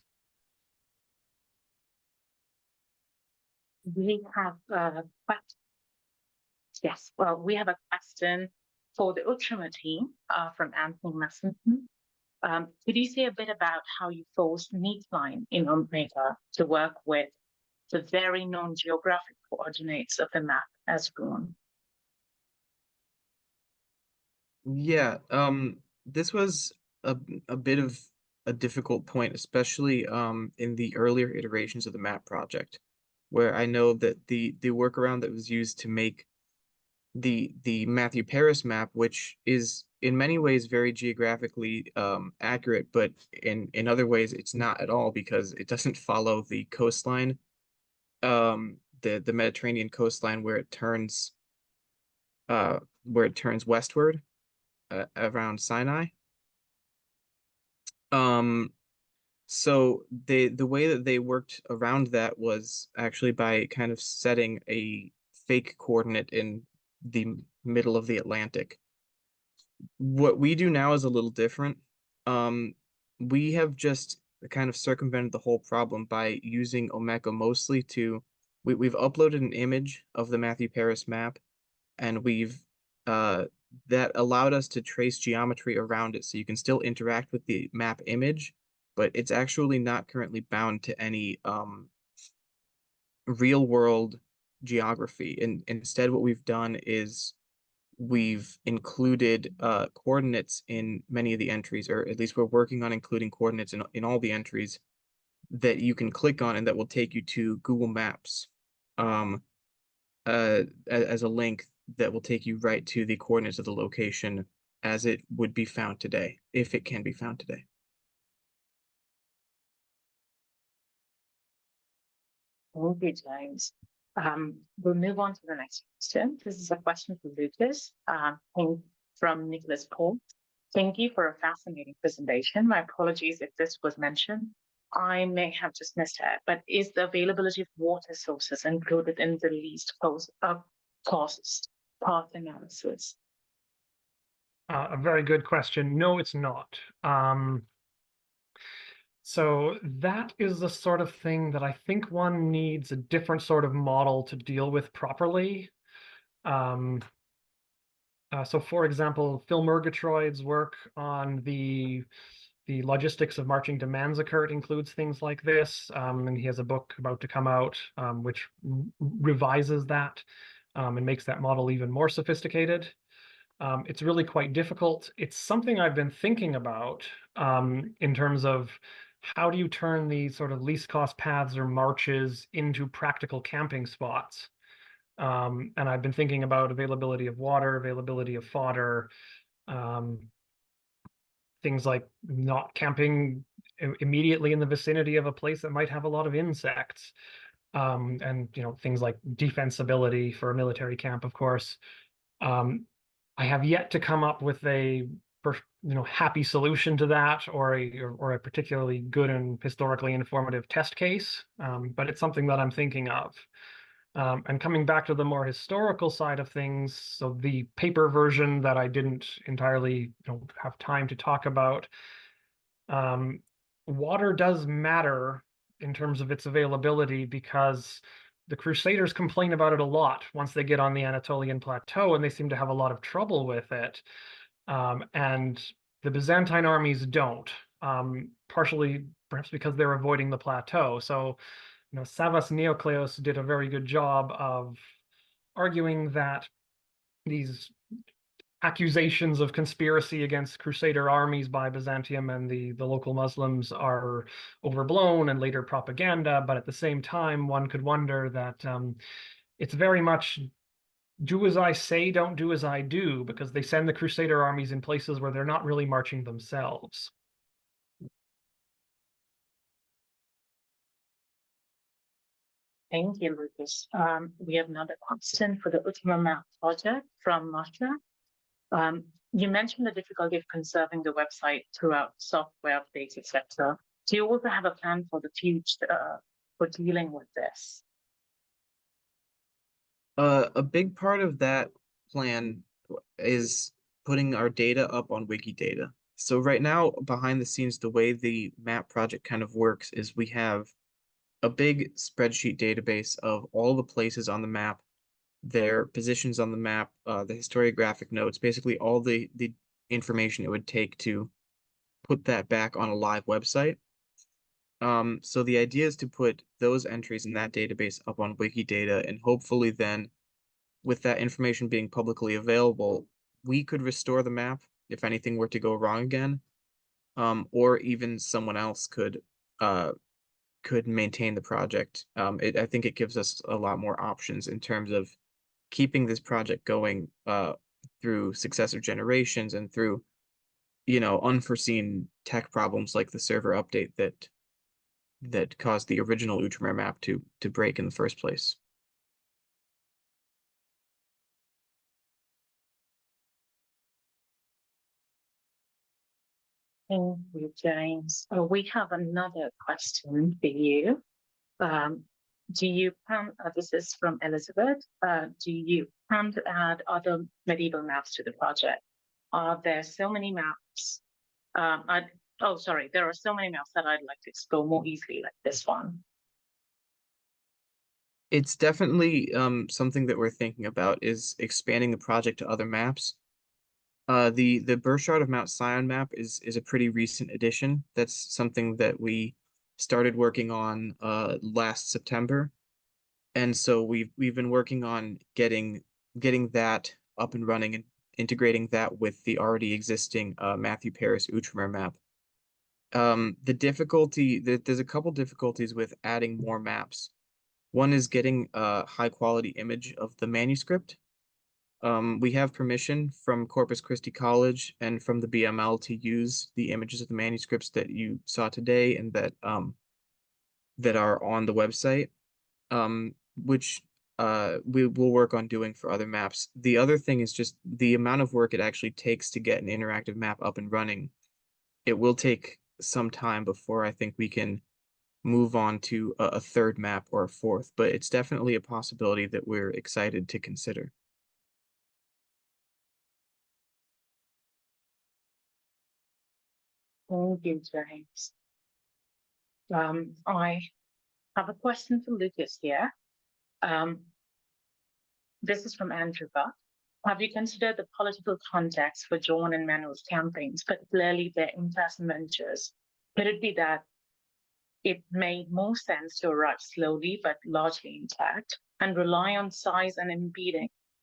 [SPEAKER 2] We have a question. Yes, well, we have a question for the Ultramar team from Anthony Massington. Could you say a bit about how you forced Neatline in Omega to work with the very known geographic coordinates of the map as drawn?
[SPEAKER 4] Yeah, this was a bit of a difficult point, especially in the earlier iterations of the map project, where I know that the workaround that was used to make the Matthew Paris map, which is in many ways very geographically accurate, but in other ways it's not at all because it doesn't follow the coastline, the Mediterranean coastline where it turns westward around Sinai. So the way that they worked around that was actually by kind of setting a fake coordinate in the middle of the Atlantic. What we do now is a little different. We have just kind of circumvented the whole problem by using Omeka mostly to we've uploaded an image of the Matthew Paris map, and we've that allowed us to trace geometry around it, so you can still interact with the map image, but it's actually not currently bound to any real world geography. And instead, what we've done is we've included coordinates in many of the entries, or at least we're working on including coordinates in all the entries that you can click on and that will take you to Google Maps as a link that will take you right to the coordinates of the location as it would be found today, if it can be found today.
[SPEAKER 2] Thank you, James. We'll move on to the next question. This is a question for Lucas from Nicholas Paul. Thank you for a fascinating presentation. My apologies if this was mentioned. I may have just missed it, but is the availability of water sources included in the least cost path analysis?
[SPEAKER 3] A very good question. No, it's not. So that is the sort of thing that I think one needs a different sort of model to deal with properly. So for example, Phil Murgatroyd's work on the logistics of marching to Manzikert includes things like this, and he has a book about to come out which revises that. and makes that model even more sophisticated. It's really quite difficult. It's something I've been thinking about in terms of how do you turn these sort of least cost paths or marches into practical camping spots. And I've been thinking about availability of water, availability of fodder, things like not camping immediately in the vicinity of a place that might have a lot of insects, and things like defensibility for a military camp, of course. I have yet to come up with a happy solution to that, or a particularly good and historically informative test case, but it's something that I'm thinking of. And coming back to the more historical side of things, so the paper version that I didn't entirely have time to talk about, water does matter in terms of its availability, because the Crusaders complain about it a lot once they get on the Anatolian plateau, and they seem to have a lot of trouble with it. And the Byzantine armies don't, partially perhaps because they're avoiding the plateau. So, Savas Neocleos did a very good job of arguing that these accusations of conspiracy against Crusader armies by Byzantium and the local Muslims are overblown and later propaganda. But at the same time, one could wonder that it's very much do as I say, don't do as I do, because they send the Crusader armies in places where they're not really marching themselves.
[SPEAKER 2] Thank you, Lucas. We have another question for the Ultima Map project from Masha. You mentioned the difficulty of conserving the website throughout software updates, etc. Do you also have a plan for the future for dealing with this?
[SPEAKER 4] A big part of that plan is putting our data up on Wikidata. So right now, behind the scenes, the way the map project kind of works is we have a big spreadsheet database of all the places on the map, their positions on the map, the historiographic notes, basically all the information it would take to put that back on a live website. So the idea is to put those entries in that database up on Wikidata, and hopefully then, with that information being publicly available, we could restore the map if anything were to go wrong again, or even someone else could maintain the project. I think it gives us a lot more options in terms of keeping this project going through successive generations and through unforeseen tech problems like the server update that caused the original Outremer map to break in the first place.
[SPEAKER 2] Thank you, James. We have another question for you. Do you plan, this is from Elizabeth, do you plan to add other medieval maps to the project? There are so many maps. There are so many maps that I'd like to explore more easily, like this one.
[SPEAKER 4] It's definitely something that we're thinking about, is expanding the project to other maps. The Burchard of Mount Sion map is a pretty recent addition. That's something that we started working on last September, and so we've been working on getting that up and running and integrating that with the already existing Matthew Paris Outremer map. There's a couple difficulties with adding more maps. One is getting a high quality image of the manuscript. We have permission from Corpus Christi College and from the BML to use the images of the manuscripts that you saw today and that are on the website, which we will work on doing for other maps. The other thing is just the amount of work it actually takes to get an interactive map up and running. It will take some time before I think we can move on to a third map or a fourth, but it's definitely a possibility that we're excited to consider.
[SPEAKER 2] Thank you, James. I have a question for Lucas here. This is from Andrew Buck. Have you considered the political context for John and Manuel's campaigns, particularly their in-person ventures? Could it be that it made more sense to arrive slowly but largely intact and rely on size and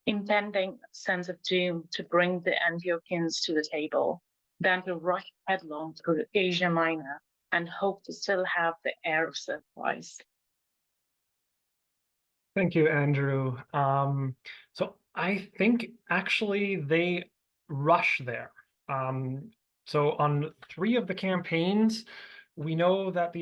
[SPEAKER 2] impending sense of doom to bring the Antiochians to the table than to rush headlong through Asia Minor and hope to still have the air of surprise.
[SPEAKER 3] Thank you, Andrew. So I think actually they rush there. So on 3 of the campaigns, we know that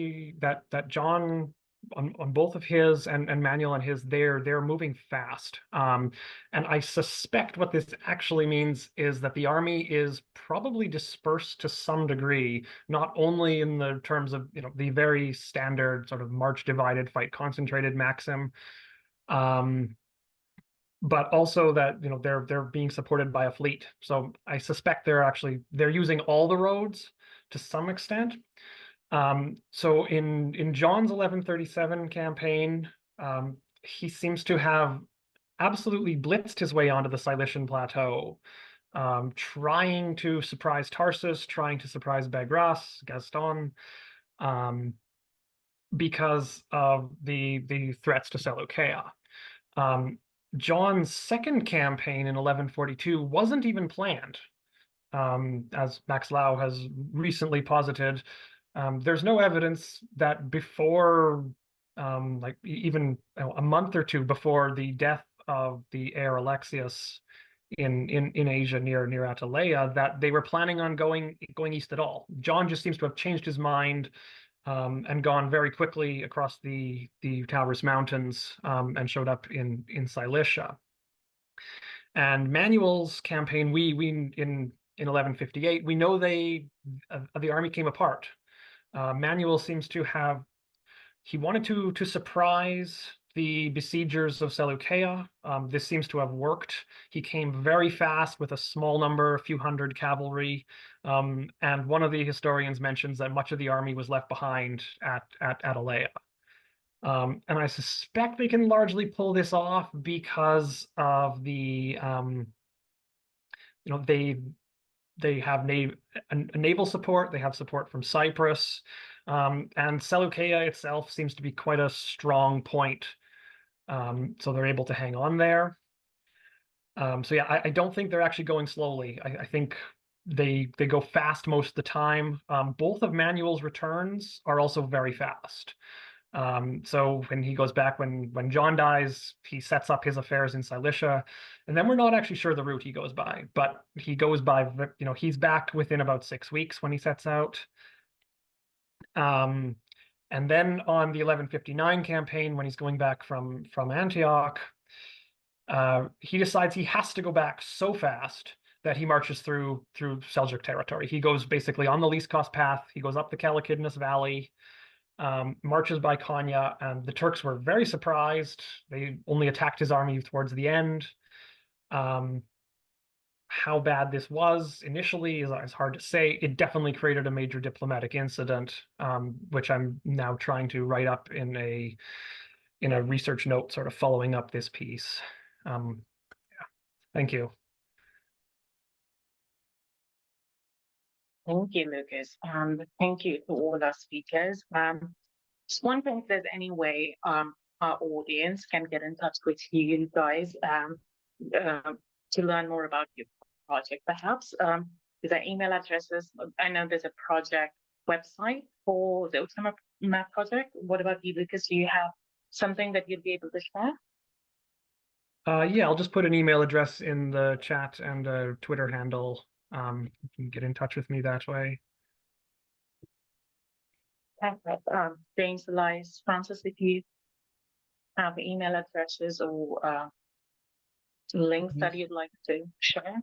[SPEAKER 3] that John on both of his and Manuel and his they're moving fast. And I suspect what this actually means is that the army is probably dispersed to some degree, not only in the terms of the very standard sort of march divided, fight concentrated maxim, but also that they're being supported by a fleet. So I suspect they're using all the roads to some extent. So in John's 1137 campaign, he seems to have absolutely blitzed his way onto the Cilician plateau, trying to surprise Tarsus, trying to surprise Bagras, Gaston, because of the threats to Seleucia. John's second campaign in 1142 wasn't even planned. As Max Lau has recently posited, there's no evidence that before, like even a month or 2 before the death of the heir Alexius in Asia near Atalaya, that they were planning on going east at all. John just seems to have changed his mind and gone very quickly across the Taurus Mountains and showed up in Cilicia. And Manuel's campaign, we in 1158, we know the army came apart. Manuel seems to have, he wanted to surprise the besiegers of Seleucia. This seems to have worked. He came very fast with a small number, a few hundred cavalry, and one of the historians mentions that much of the army was left behind at Atalaya. And I suspect they can largely pull this off because of the they have naval support, they have support from Cyprus, and Seleucia itself seems to be quite a strong point. So they're able to hang on there. So yeah, I don't think they're actually going slowly. I think they go fast most of the time. Both of Manuel's returns are also very fast. So when he goes back, when John dies, he sets up his affairs in Cilicia, and then we're not actually sure the route he goes by, but he goes by, he's back within about 6 weeks when he sets out. And then on the 1159 campaign, when he's going back from Antioch, he decides he has to go back so fast that he marches through Seljuk territory. He goes basically on the least cost path. He goes up the Kalakidnus Valley, marches by Konya, and the Turks were very surprised. They only attacked his army towards the end. How bad this was initially is hard to say. It definitely created a major diplomatic incident, which I'm now trying to write up in a research note, sort of following up this piece. Yeah. Thank you.
[SPEAKER 2] Thank you, Lucas. Thank you to all our speakers. Just wondering if there's any way our audience can get in touch with you guys to learn more about your project, perhaps. Is there email addresses? I know there's a project website for the Ultima Map project. What about you, Lucas? Do you have something that you'd be able to share?
[SPEAKER 3] Yeah, I'll just put an email address in the chat and a Twitter handle. You can get in touch with me that way.
[SPEAKER 2] Perfect. James, Elias, Francis, if you have email addresses or links that you'd like to share.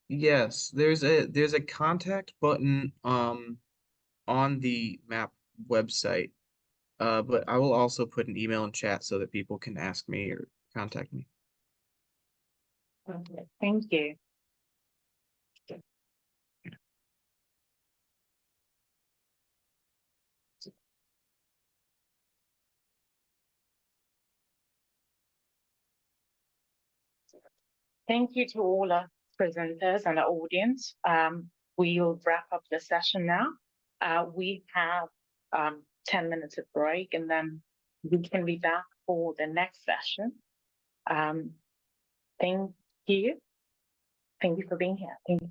[SPEAKER 4] Yes, there's a contact button on the map website. But I will also put an email in chat so that people can ask me or contact me.
[SPEAKER 2] Okay, thank you. Thank you to all our presenters and our audience. We'll wrap up the session now. We have 10 minutes of break, and then we can be back for the next session. Thank you. Thank you for being here. Thank you.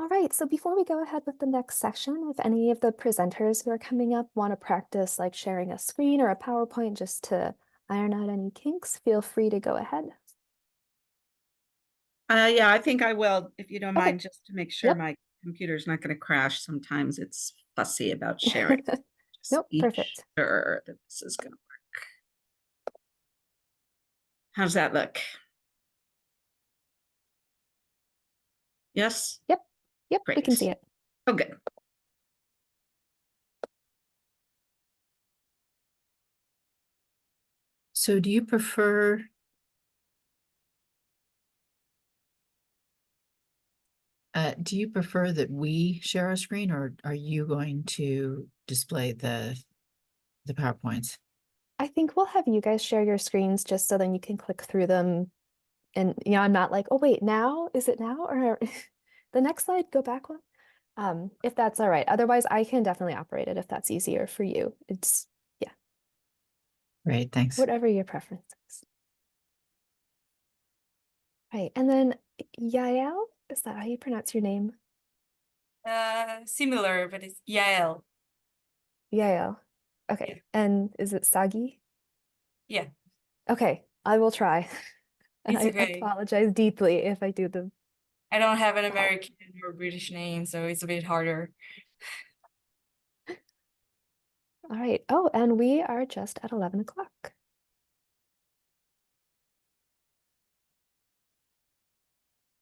[SPEAKER 7] All right, so before we go ahead with the next section, if any of the presenters who are coming up want to practice like sharing a screen or a PowerPoint just to iron out any kinks, feel free to go ahead.
[SPEAKER 8] Yeah, I think I will, if you don't
[SPEAKER 7] Okay.
[SPEAKER 8] mind, just to make sure
[SPEAKER 7] Yep.
[SPEAKER 8] my computer's not going to crash. Sometimes it's fussy about sharing. Just
[SPEAKER 7] Nope,
[SPEAKER 8] be
[SPEAKER 7] perfect.
[SPEAKER 8] sure that this is going to work. How's that look? Yes?
[SPEAKER 7] Yep, we
[SPEAKER 8] Great.
[SPEAKER 7] can see it.
[SPEAKER 8] Oh, good.
[SPEAKER 9] So do you prefer that we share our screen, or are you going to display the PowerPoints?
[SPEAKER 7] I think we'll have you guys share your screens just so then you can click through them. And I'm not like, oh wait, now? Is it now? Or the next slide, go back one. If that's all right. Otherwise, I can definitely operate it if that's easier for you. It's, yeah,
[SPEAKER 9] Great, thanks.
[SPEAKER 7] whatever your preference is. Right, and then Yael, is that how you pronounce your name?
[SPEAKER 10] Similar, but it's Yael.
[SPEAKER 7] Yael. Okay,
[SPEAKER 10] Yeah.
[SPEAKER 7] and is it Sagi?
[SPEAKER 10] Yeah,
[SPEAKER 7] Okay, I will try. And
[SPEAKER 10] it's
[SPEAKER 7] I
[SPEAKER 10] okay.
[SPEAKER 7] apologize deeply if I do the.
[SPEAKER 10] I don't have an
[SPEAKER 7] Wow.
[SPEAKER 10] American or British name, so it's a bit harder.
[SPEAKER 7] All right. Oh, and we are just at 11 o'clock.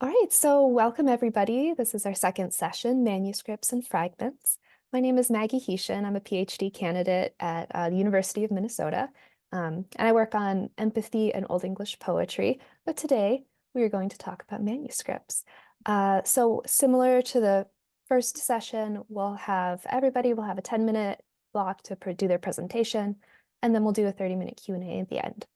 [SPEAKER 7] All right, so welcome everybody. This is our second session, Manuscripts and Fragments. My name is Maggie Heeshan. I'm a PhD candidate at the University of Minnesota, and I work on empathy and Old English poetry. But today we are going to talk about manuscripts. So similar to the first session, everybody will have a 10-minute block to do their presentation, and then we'll do a 30-minute Q&A at the end.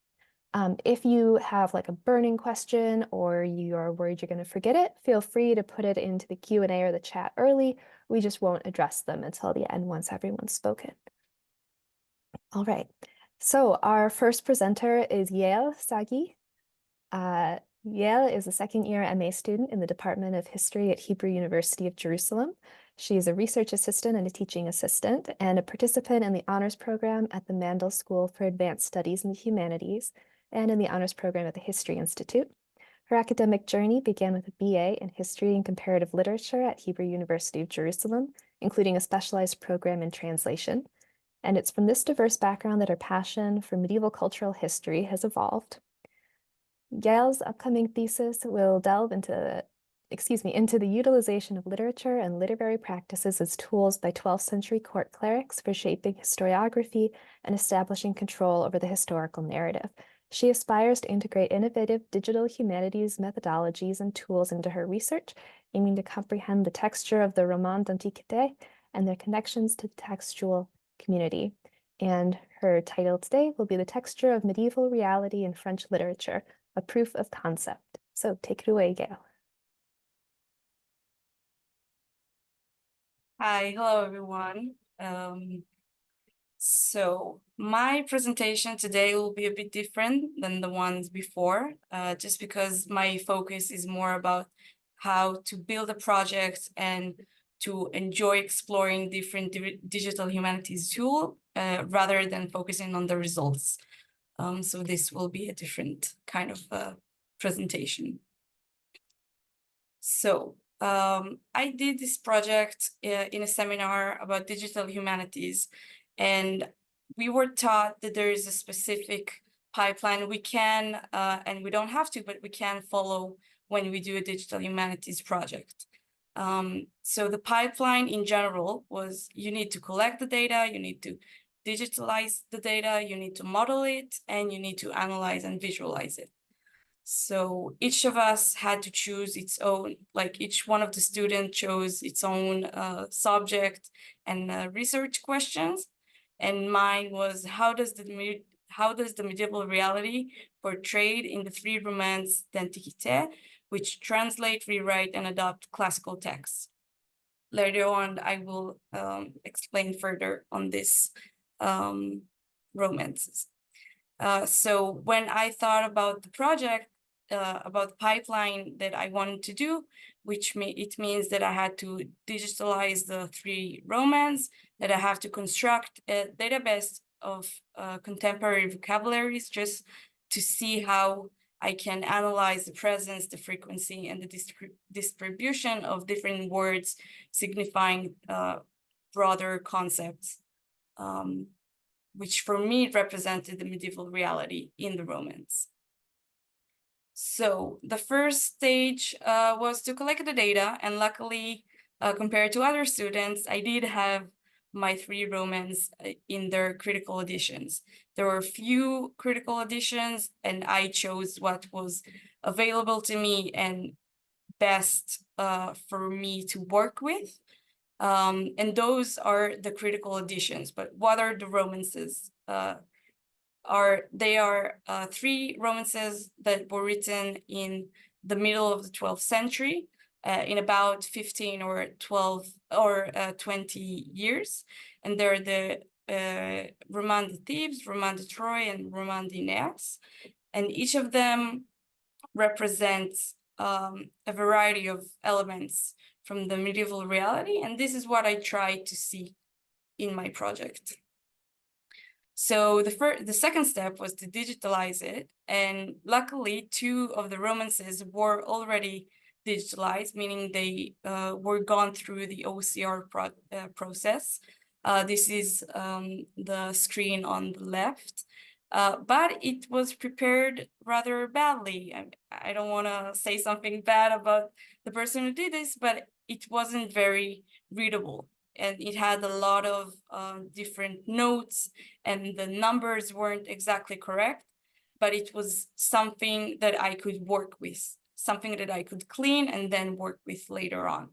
[SPEAKER 7] If you have like a burning question or you are worried you're going to forget it, feel free to put it into the Q&A or the chat early. We just won't address them until the end once everyone's spoken. All right, so our first presenter is Yael Sagi. Yael is a second-year MA student in the Department of History at Hebrew University of Jerusalem. She is a research assistant and a teaching assistant and a participant in the honors program at the Mandel School for Advanced Studies in the Humanities and in the honors program at the History Institute. Her academic journey began with a BA in History and Comparative Literature at Hebrew University of Jerusalem, including a specialized program in translation. And it's from this diverse background that her passion for medieval cultural history has evolved. Yael's upcoming thesis will delve into the utilization of literature and literary practices as tools by 12th century court clerics for shaping historiography and establishing control over the historical narrative. She aspires to integrate innovative digital humanities methodologies and tools into her research, aiming to comprehend the texture of the Roman d'Antiquité and their connections to the textual community. And her title today will be The Texture of Medieval Reality in French Literature, a Proof of Concept. So take it away, Gail.
[SPEAKER 10] Hi, hello everyone. So my presentation today will be a bit different than the ones before, just because my focus is more about how to build a project and to enjoy exploring different digital humanities tool, rather than focusing on the results. So this will be a different kind of presentation. So I did this project in a seminar about digital humanities, and we were taught that there is a specific pipeline we can, and we don't have to, but we can follow when we do a digital humanities project. So the pipeline in general was you need to collect the data, you need to digitalize the data, you need to model it, and you need to analyze and visualize it. So each of us had to choose its own, like each one of the students chose its own subject and research questions. And mine was how does the medieval reality portrayed in the three romans d'Antiquité, which translate, rewrite, and adopt classical texts. Later on, I will explain further on this romances. So when I thought about the project, about the pipeline that I wanted to do, which it means that I had to digitalize the 3 Romans, that I have to construct a database of contemporary vocabularies just to see how I can analyze the presence, the frequency, and the distribution of different words signifying broader concepts, which for me represented the medieval reality in the Romans. So the first stage was to collect the data, and luckily, compared to other students, I did have my 3 Romans in their critical editions. There were few critical editions, and I chose what was available to me and best for me to work with. And those are the critical editions. But what are the romances? They are 3 romances that were written in the middle of the 12th century, in about 15 or 12 or 20 years. And they're the Roman de Thebes, Roman de Troy, and Roman de Aeneas. And each of them represents a variety of elements from the medieval reality. And this is what I tried to see in my project. So the second step was to digitalize it, and luckily 2 of the romances were already digitalized, meaning they were gone through the OCR process. This is the screen on the left, but it was prepared rather badly. I don't want to say something bad about the person who did this, but it wasn't very readable. And it had a lot of different notes, and the numbers weren't exactly correct, but it was something that I could work with, something that I could clean and then work with later on.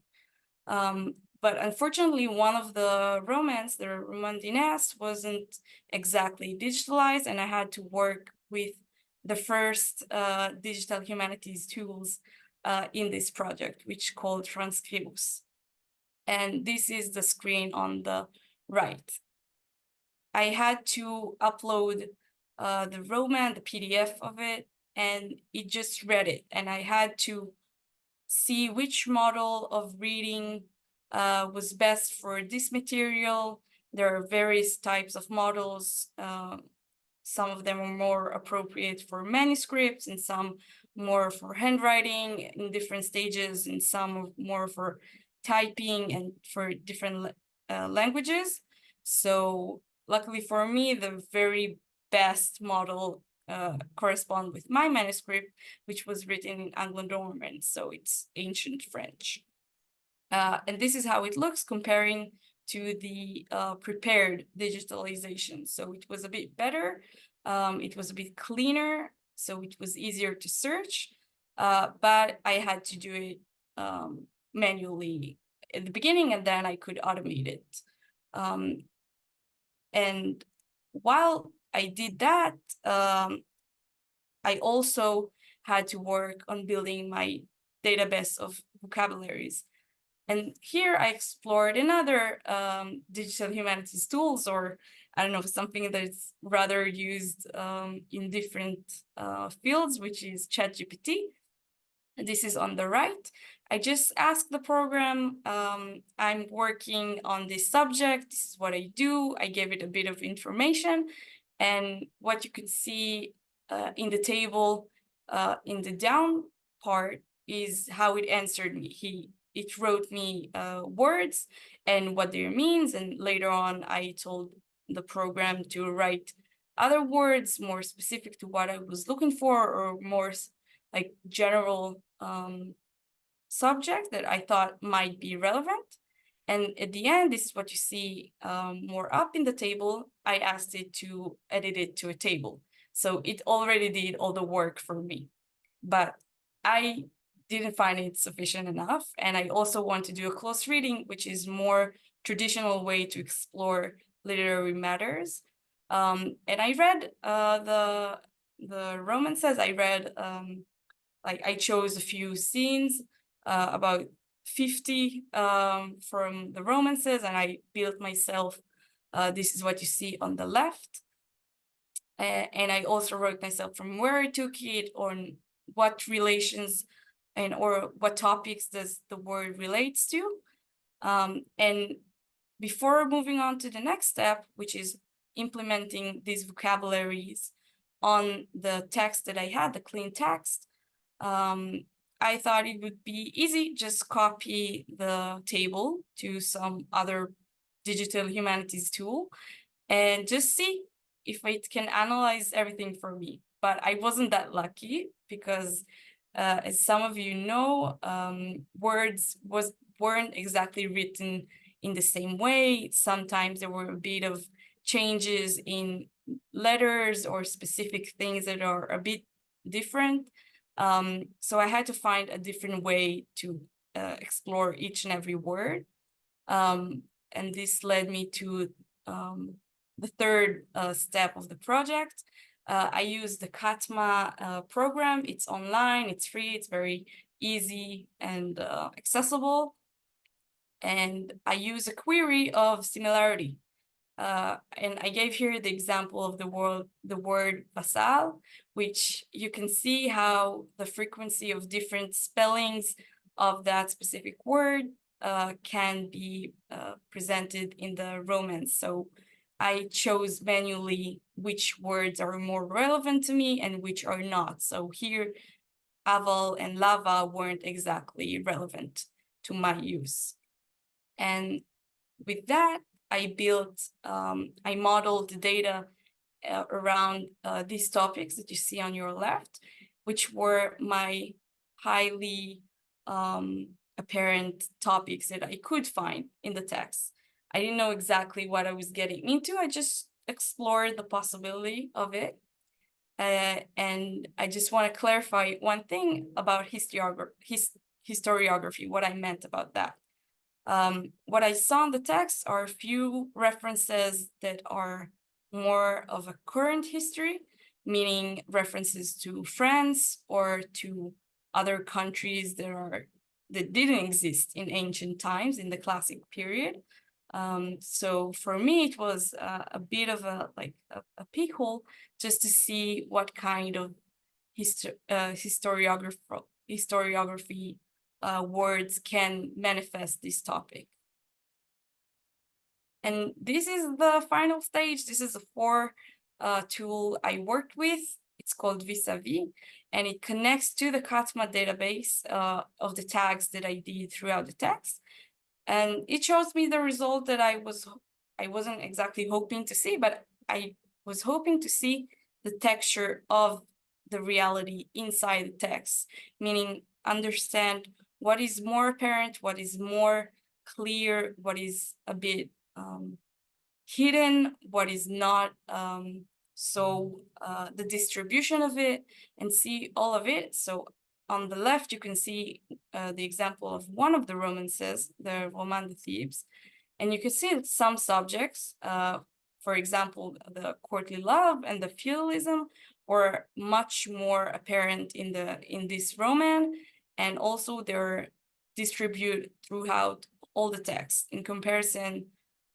[SPEAKER 10] But unfortunately, one of the Romans, the Roman de Aeneas, wasn't exactly digitalized, and I had to work with the first digital humanities tools in this project, which called Transcribus. And this is the screen on the right. I had to upload the Roman, the PDF of it, and it just read it. And I had to see which model of reading was best for this material. There are various types of models. Some of them are more appropriate for manuscripts, and some more for handwriting in different stages, and some more for typing and for different languages. So luckily for me, the very best model correspond with my manuscript, which was written in Anglo-Norman, so it's ancient French. And this is how it looks comparing to the prepared digitalization. So it was a bit better, it was a bit cleaner, so it was easier to search, but I had to do it manually at the beginning, and then I could automate it. And while I did that, I also had to work on building my database of vocabularies. And here I explored another digital humanities tools, or I don't know, something that's rather used in different fields, which is ChatGPT. This is on the right. I just asked the program, I'm working on this subject, this is what I do. I gave it a bit of information, and what you can see in the table in the down part is how it answered me. It wrote me words and what they means, and later on I told the program to write other words more specific to what I was looking for, or more like general subject that I thought might be relevant. And at the end, this is what you see more up in the table. I asked it to edit it to a table. So it already did all the work for me, but I didn't find it sufficient enough. And I also want to do a close reading, which is more traditional way to explore literary matters. And I read the romances. I read, like I chose a few scenes, about 50 from the romances, and I built myself. This is what you see on the left. And I also wrote myself from where I took it, on what relations and or what topics does the word relates to. And before moving on to the next step, which is implementing these vocabularies on the text that I had, the clean text, I thought it would be easy, just copy the table to some other digital humanities tool and just see if it can analyze everything for me. But I wasn't that lucky because as some of you know, words weren't exactly written in the same way. Sometimes there were a bit of changes in letters or specific things that are a bit different. So I had to find a different way to explore each and every word. And this led me to the third step of the project. I use the Katma program. It's online, it's free, it's very easy and accessible. And I use a query of similarity. And I gave here the example of the word basal, which you can see how the frequency of different spellings of that specific word can be presented in the Romance. So I chose manually which words are more relevant to me and which are not. So here, aval and lava weren't exactly relevant to my use. And with that, I modeled the data around these topics that you see on your left, which were my highly apparent topics that I could find in the text. I didn't know exactly what I was getting into. I just explored the possibility of it. And I just want to clarify one thing about historiography, what I meant about that. What I saw in the text are a few references that are more of a current history, meaning references to France or to other countries that didn't exist in ancient times, in the classic period. So for me, it was a bit of a peek hole just to see what kind of historiography words can manifest this topic. And this is the final stage. This is a tool I worked with. It's called Vis-a-Vis, and it connects to the Katma database of the tags that I did throughout the text. And it shows me the result that I wasn't exactly hoping to see, but I was hoping to see the texture of the reality inside the text, meaning understand what is more apparent, what is more clear, what is a bit hidden, what is not. So the distribution of it and see all of it. So on the left, you can see the example of one of the romances, the Roman de Thebes, and you can see that some subjects, for example, the courtly love and the feudalism, were much more apparent in this Roman, and also they're distributed throughout all the text in comparison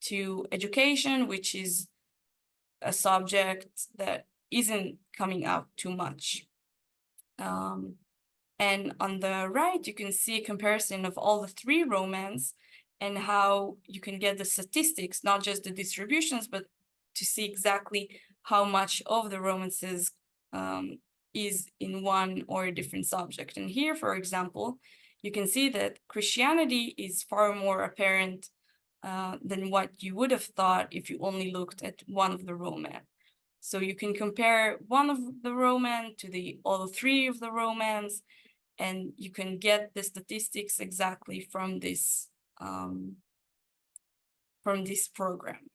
[SPEAKER 10] to education, which is a subject that isn't coming out too much. And on the right, you can see a comparison of all the three Romans and how you can get the statistics, not just the distributions, but to see exactly how much of the romances is in one or a different subject. And here, for example, you can see that Christianity is far more apparent than what you would have thought if you only looked at one of the Roman. So you can compare one of the Roman to all three of the Romans, and you can get the statistics exactly from this program.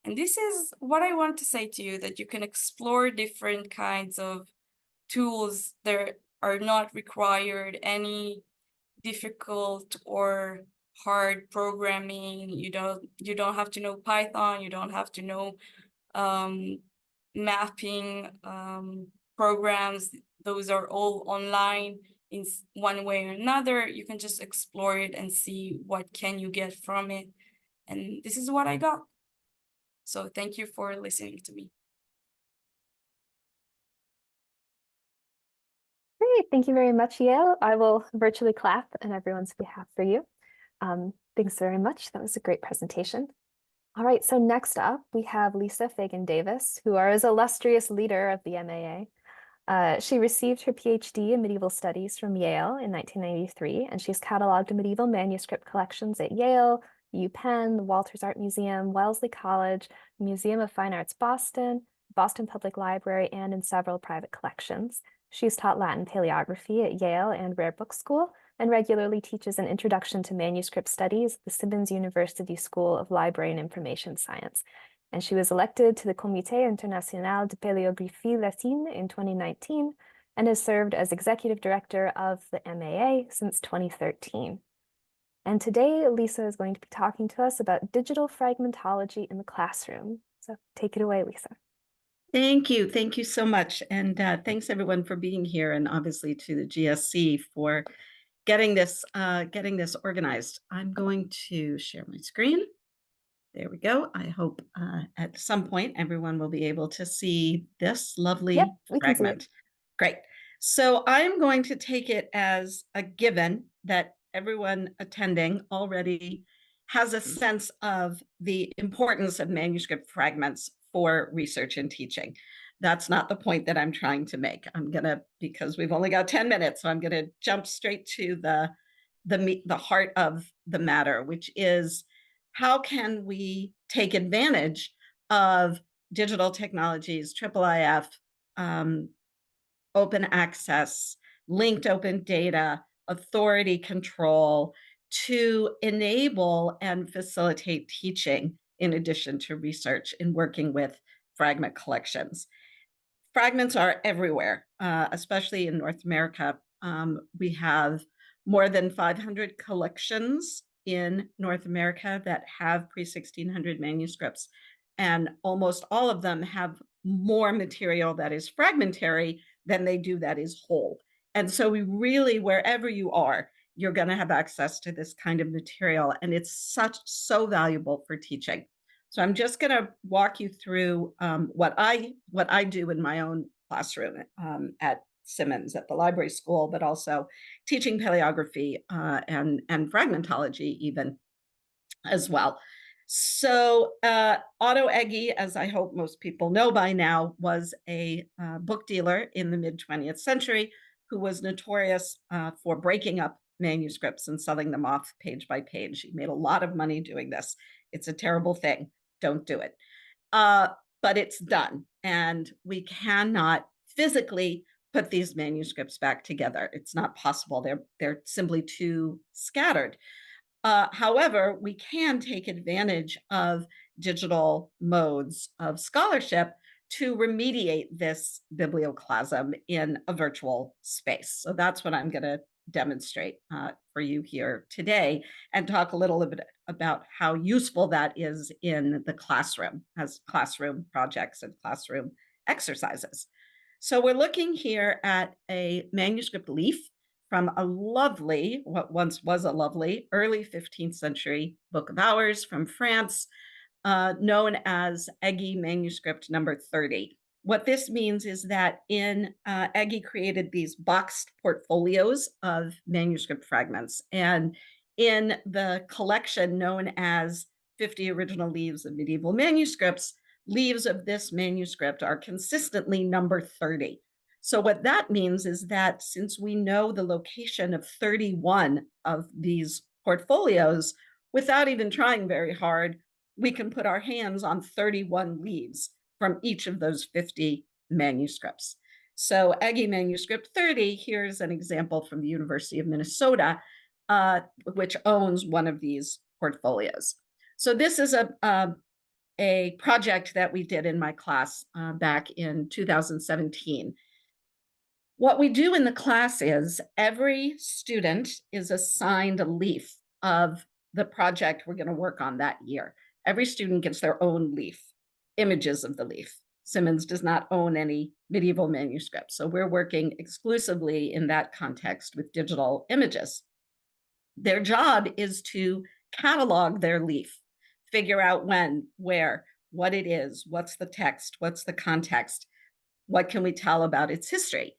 [SPEAKER 10] And this is what I want to say to you, that you can explore different kinds of tools that are not required any difficult or hard programming. You don't have to know Python, you don't have to know mapping programs. Those are all online in one way or another. You can just explore it and see what can you get from it. And this is what I got. So thank you for listening to me.
[SPEAKER 7] right, thank you very much, Yale. I will virtually clap on everyone's behalf for you. Thanks very much. That was a great presentation. All right, so next up, we have Lisa Fagan-Davis, who is illustrious leader of the MAA. She received her PhD in medieval studies from Yale in 1993, and she's cataloged medieval manuscript collections at Yale, UPenn, the Walters Art Museum, Wellesley College, Museum of Fine Arts Boston, Boston Public Library, and in several private collections. She's taught Latin paleography at Yale and Rare Book School, and regularly teaches an introduction to manuscript studies at the Simmons University School of Library and Information Science. And she was elected to the Comité International de Paléographie Latine in 2019 and has served as executive director of the MAA since 2013. And today, Lisa is going to be talking to us about digital fragmentology in the classroom. So take it away, Lisa.
[SPEAKER 8] Thank you. Thank you so much. And thanks everyone for being here, and obviously to the GSC for getting this organized. I'm going to share my screen. There we go. I hope at some point everyone will be able to see this lovely fragment. Great. So I'm going to take it as a given that everyone attending already has a sense of the importance of manuscript fragments for research and teaching. That's not the point that I'm trying to make. Because we've only got 10 minutes, so I'm gonna jump straight to the heart of the matter, which is how can we take advantage of digital technologies, IIIF, open access, linked open data, authority control to enable and facilitate teaching in addition to research in working with fragment collections. Fragments are everywhere, especially in North America. We have more than 500 collections in North America that have pre-1600 manuscripts, and almost all of them have more material that is fragmentary than they do that is whole. And so we really, wherever you are, you're going to have access to this kind of material, and it's so valuable for teaching. So I'm just going to walk you through what I do in my own classroom at Simmons at the library school, but also teaching paleography and fragmentology even as well. So Otto Egge, as I hope most people know by now, was a book dealer in the mid-20th century who was notorious for breaking up manuscripts and selling them off page by page. He made a lot of money doing this. It's a terrible thing. Don't do it. But it's done. And we cannot physically put these manuscripts back together. It's not possible. They're simply too scattered. However, we can take advantage of digital modes of scholarship to remediate this biblioclasm in a virtual space. So that's what I'm going to demonstrate for you here today, and talk a little bit about how useful that is in the classroom as classroom projects and classroom exercises. So we're looking here at a manuscript leaf from a lovely, what once was a lovely, early 15th century book of hours from France, known as Egge manuscript number 30. What this means is that Egge created these boxed portfolios of manuscript fragments. And in the collection known as 50 Original Leaves of Medieval Manuscripts, leaves of this manuscript are consistently number 30. So what that means is that since we know the location of 31 of these portfolios, without even trying very hard, we can put our hands on 31 leaves from each of those 50 manuscripts. So Egge manuscript 30, here's an example from the University of Minnesota, which owns one of these portfolios. So this is a project that we did in my class back in 2017. What we do in the class is every student is assigned a leaf of the project we're going to work on that year. Every student gets their own leaf, images of the leaf. Simmons does not own any medieval manuscripts, so we're working exclusively in that context with digital images. Their job is to catalog their leaf, figure out when, where, what it is, what's the text, what's the context, what can we tell about its history.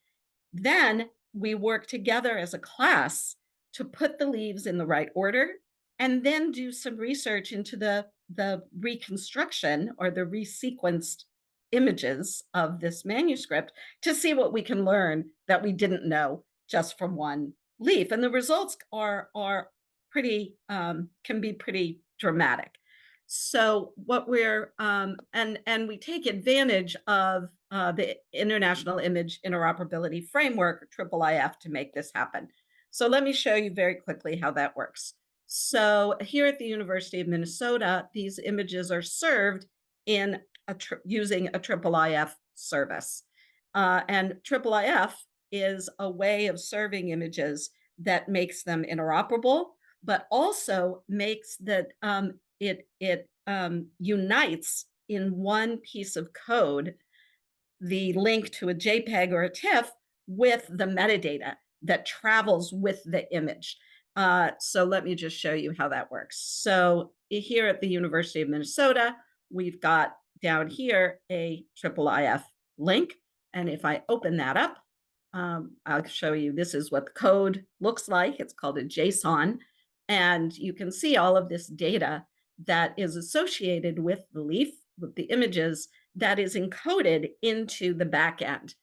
[SPEAKER 8] Then we work together as a class to put the leaves in the right order and then do some research into the reconstruction or the resequenced images of this manuscript to see what we can learn that we didn't know just from one leaf. And the results are pretty, can be pretty dramatic. So what we're, and we take advantage of the International Image Interoperability Framework, IIIF, to make this happen. So let me show you very quickly how that works. So here at the University of Minnesota, these images are served in using a IIIF service. And IIIF is a way of serving images that makes them interoperable, but also makes that it unites in one piece of code the link to a JPEG or a TIFF with the metadata that travels with the image. So let me just show you how that works. So here at the University of Minnesota, we've got down here a IIIF link. And if I open that up, I'll show you, this is what the code looks like. It's called a JSON. And you can see all of this data that is associated with the leaf, with the images, that is encoded into the backend.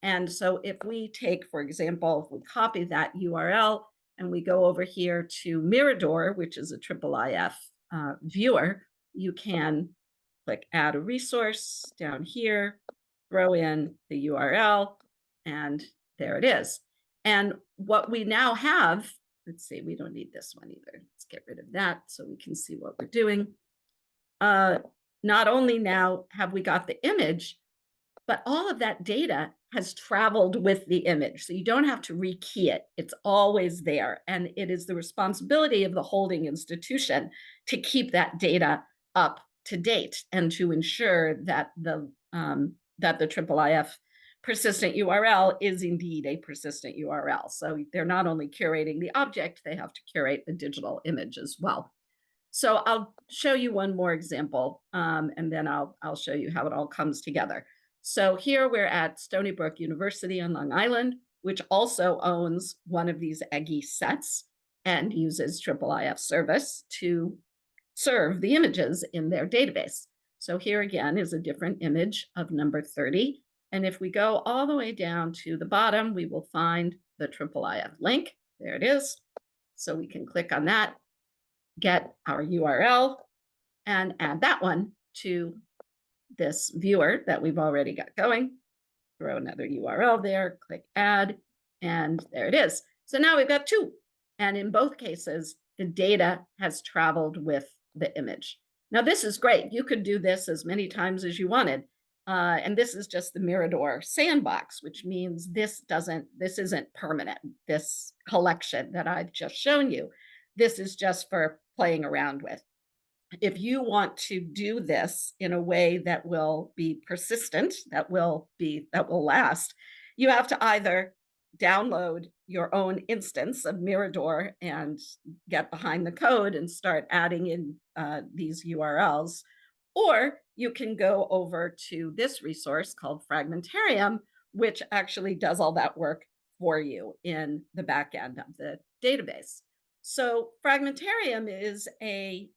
[SPEAKER 8] And so if we take, for example, if we copy that URL and we go over here to Mirador, which is a IIIF viewer, you can click add a resource down here, throw in the URL, and there it is. And what we now have, let's see, we don't need this one either. Let's get rid of that so we can see what we're doing. Not only now have we got the image, but all of that data has traveled with the image. So you don't have to rekey it. It's always there. And it is the responsibility of the holding institution to keep that data up to date and to ensure that the IIIF persistent URL is indeed a persistent URL. So they're not only curating the object, they have to curate the digital image as well. So I'll show you one more example, and then I'll show you how it all comes together. So here we're at Stony Brook University on Long Island, which also owns one of these EGI sets and uses IIIF service to serve the images in their database. So here again is a different image of number 30. And if we go all the way down to the bottom, we will find the IIIF link. There it is. So we can click on that, get our URL, and add that one to this viewer that we've already got going. Throw another URL there, click add, and there it is. So now we've got two. And in both cases, the data has traveled with the image. Now this is great. You could do this as many times as you wanted. And this is just the Mirador sandbox, which means this isn't permanent, this collection that I've just shown you. This is just for playing around with. If you want to do this in a way that will be persistent, that will last, you have to either download your instance instance of Mirador and get behind the code and start adding in these URLs, or you can go over to this resource called Fragmentarium, which actually does all that work for you in the back end of the database. So Fragmentarium is a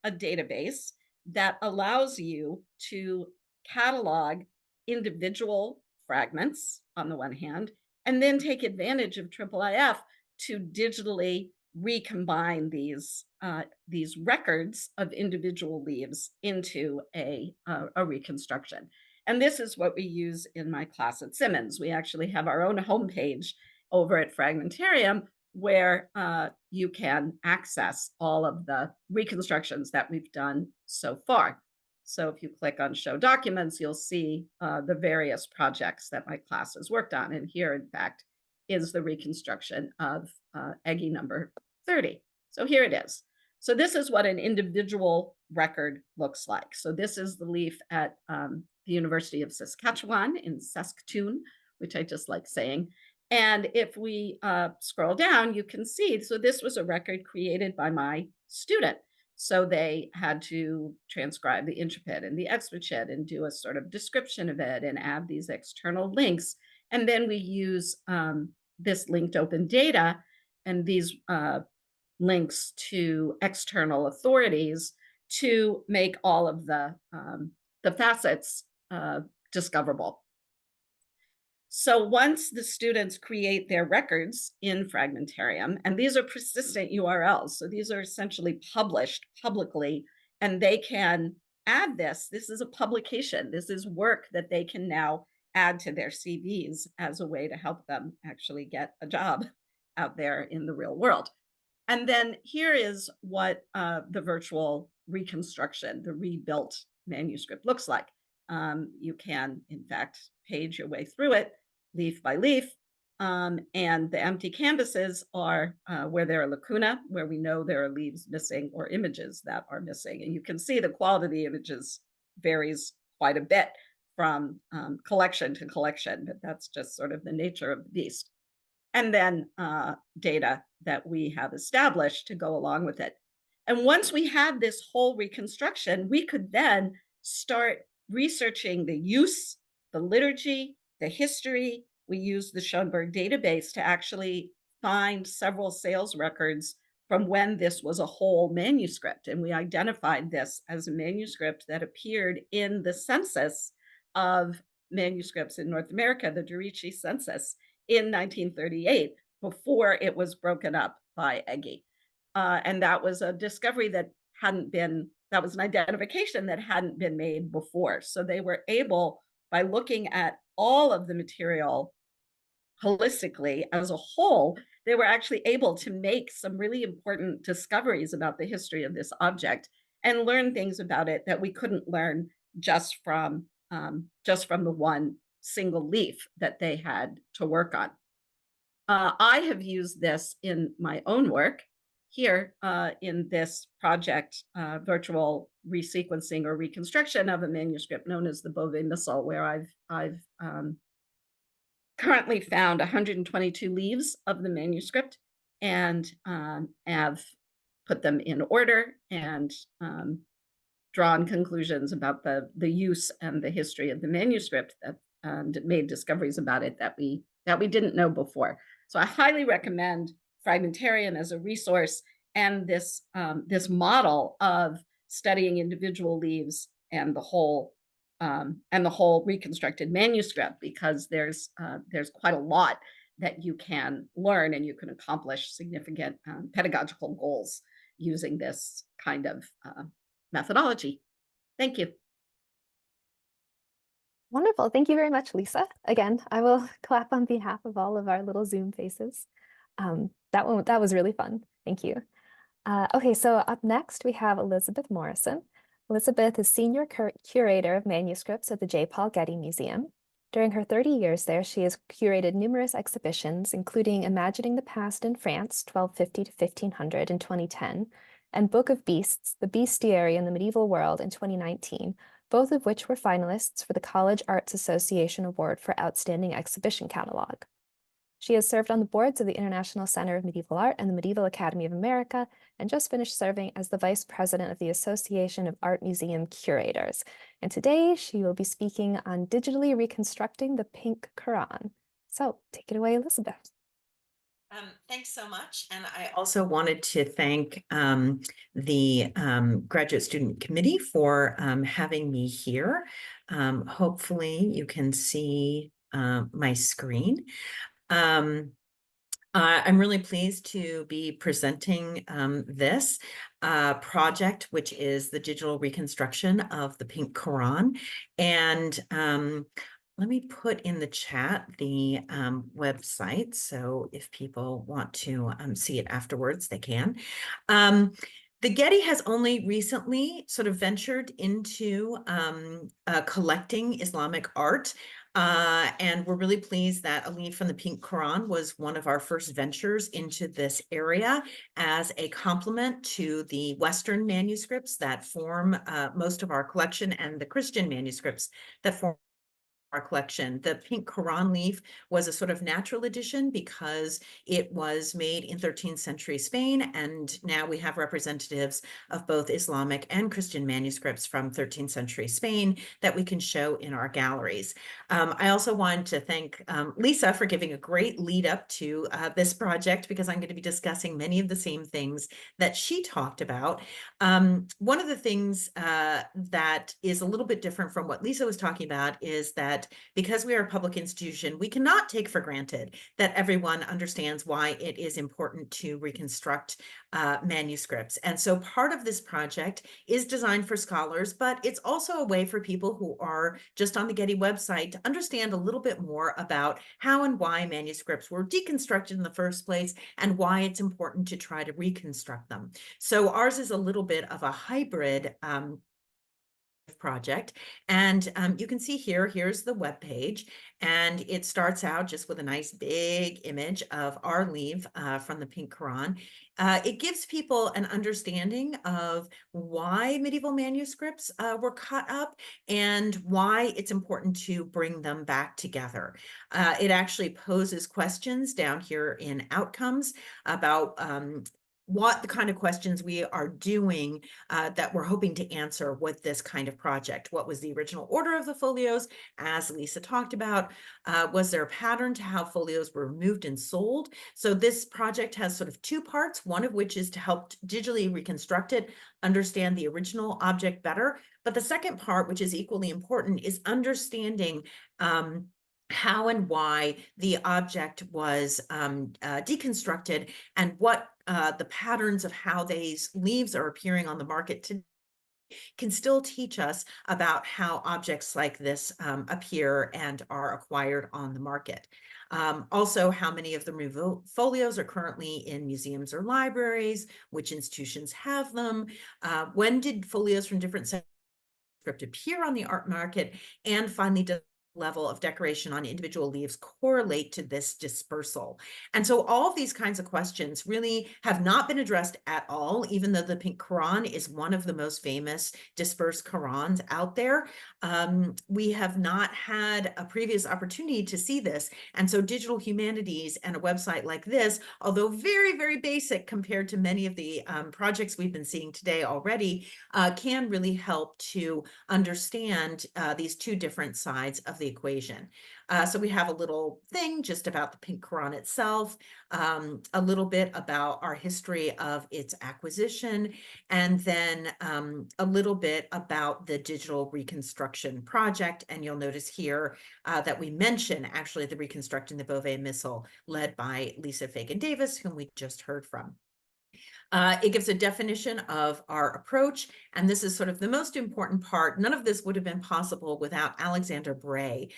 [SPEAKER 8] database that allows you to catalog individual fragments on the one hand, and then take advantage of IIIF to digitally recombine these records of individual leaves into a reconstruction. And this is what we use in my class at Simmons. We actually have our own homepage over at Fragmentarium where you can access all of the reconstructions that we've done so far. So if you click on show documents, you'll see the various projects that my class has worked on. And here, in fact, is the reconstruction of EGI number 30. So here it is. So this is what an individual record looks like. So this is the leaf at the University of Saskatchewan in Saskatoon, which I just like saying. And if we scroll down, you can see, so this was a record created by my student. So they had to transcribe the intrepid and the explicit and do a sort of description of it and add these external links. And then we use this linked open data and these links to external authorities to make all of the facets discoverable. So once the students create their records in Fragmentarium, and these are persistent URLs, so these are essentially published publicly, and they can add this. This is a publication. This is work that they can now add to their CVs as a way to help them actually get a job out there in the real world. And then here is what the virtual reconstruction, the rebuilt manuscript looks like. You can, in fact, page your way through it, leaf by leaf. And the empty canvases are where there are lacuna, where we know there are leaves missing or images that are missing. And you can see the quality of the images varies quite a bit from collection to collection, but that's just sort of the nature of the beast. And then data that we have established to go along with it. And once we had this whole reconstruction, we could then start researching the use, the liturgy, the history. We used the Schoenberg database to actually find several sales records from when this was a whole manuscript. And we identified this as a manuscript that appeared in the census of manuscripts in North America, the Dorici census, in 1938, before it was broken up by Egge. And that was a discovery that was an identification that hadn't been made before. So they were able, by looking at all of the material holistically as a whole, they were actually able to make some really important discoveries about the history of this object and learn things about it that we couldn't learn just from the one single leaf that they had to work on. I have used this in my own work here in this project, virtual resequencing or reconstruction of a manuscript known as the Beauvais Missal, where I've currently found 122 leaves of the manuscript and have put them in order and drawn conclusions about the use and the history of the manuscript that made discoveries about it that we didn't know before. So I highly recommend Fragmentarium as a resource and this model of studying individual leaves and the whole reconstructed manuscript, because there's quite a lot that you can learn and you can accomplish significant pedagogical goals using this kind of methodology. Thank you.
[SPEAKER 7] Wonderful. Thank you very much, Lisa. Again, I will clap on behalf of all of our little Zoom faces. That was really fun. Thank you. Okay, so up next we have Elizabeth Morrison. Elizabeth is Senior Curator of Manuscripts at the J. Paul Getty Museum. During her 30 years there, she has curated numerous exhibitions, including Imagining the Past in France, 1250 to 1500 in 2010, and Book of Beasts, The Bestiary in the Medieval World in 2019, both of which were finalists for the College Arts Association Award for Outstanding Exhibition Catalog. She has served on the boards of the International Center of Medieval Art and the Medieval Academy of America, and just finished serving as the Vice President of the Association of Art Museum Curators. And today she will be speaking on digitally reconstructing the Pink Quran. So take it away, Elizabeth.
[SPEAKER 11] Thanks so much. And I also wanted to thank the Graduate Student Committee for having me here. Hopefully you can see my screen. I'm really pleased to be presenting this project, which is the digital reconstruction of the Pink Quran. And let me put in the chat the website, so if people want to see it afterwards, they can. The Getty has only recently sort of ventured into collecting Islamic art. And we're really pleased that A Leaf from the Pink Quran was one of our first ventures into this area as a complement to the Western manuscripts that form most of our collection and the Christian manuscripts that form our collection. The pink Quran leaf was a sort of natural addition because it was made in 13th century Spain, and now we have representatives of both Islamic and Christian manuscripts from 13th century Spain that we can show in our galleries. I also wanted to thank Lisa for giving a great lead up to this project, because I'm going to be discussing many of the same things that she talked about. One of the things that is a little bit different from what Lisa was talking about is that because we are a public institution, we cannot take for granted that everyone understands why it is important to reconstruct manuscripts. And so part of this project is designed for scholars, but it's also a way for people who are just on the Getty website to understand a little bit more about how and why manuscripts were deconstructed in the first place and why it's important to try to reconstruct them. So ours is a little bit of a hybrid project. And you can see here's the web page, and it starts out just with a nice big image of our leaf from the pink Quran. It gives people an understanding of why medieval manuscripts were cut up and why it's important to bring them back together. It actually poses questions down here in outcomes about what the kind of questions we are doing that we're hoping to answer with this kind of project. What was the original order of the folios, as Lisa talked about? Was there a pattern to how folios were removed and sold? So this project has sort of two parts, one of which is to help digitally reconstruct it, understand the original object better. But the second part, which is equally important, is understanding how and why the object was deconstructed, and what the patterns of how these leaves are appearing on the market today can still teach us about how objects like this appear and are acquired on the market. Also, how many of the folios are currently in museums or libraries, which institutions have them, when did folios from different manuscripts appear on the art market, and finally, does level of decoration on individual leaves correlate to this dispersal? And so all of these kinds of questions really have not been addressed at all, even though the pink Quran is one of the most famous dispersed Qurans out there. We have not had a previous opportunity to see this. And so digital humanities and a website like this, although very, very basic compared to many of the projects we've been seeing today already, can really help to understand these two different sides of the equation. So we have a little thing just about the pink Quran itself, a little bit about our history of its acquisition, and then a little bit about the digital reconstruction project. And you'll notice here that we mention actually the Reconstructing the Beauvais Missile, led by Lisa Fagan-Davis, whom we just heard from. It gives a definition of our approach, and this is sort of the most important part. None of this would have been possible without Alexander Bray.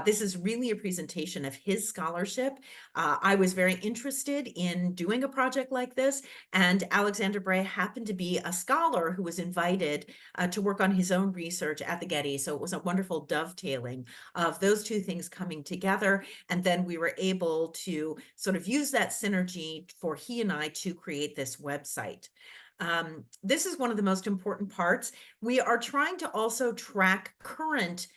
[SPEAKER 11] This is really a presentation of his scholarship. I was very interested in doing a project like this, and Alexander Bray happened to be a scholar who was invited to work on his own research at the Getty. So it was a wonderful dovetailing of those two things coming together, and then we were able to sort of use that synergy for he and I to create this website. This is one of the most important parts. We are trying to also track current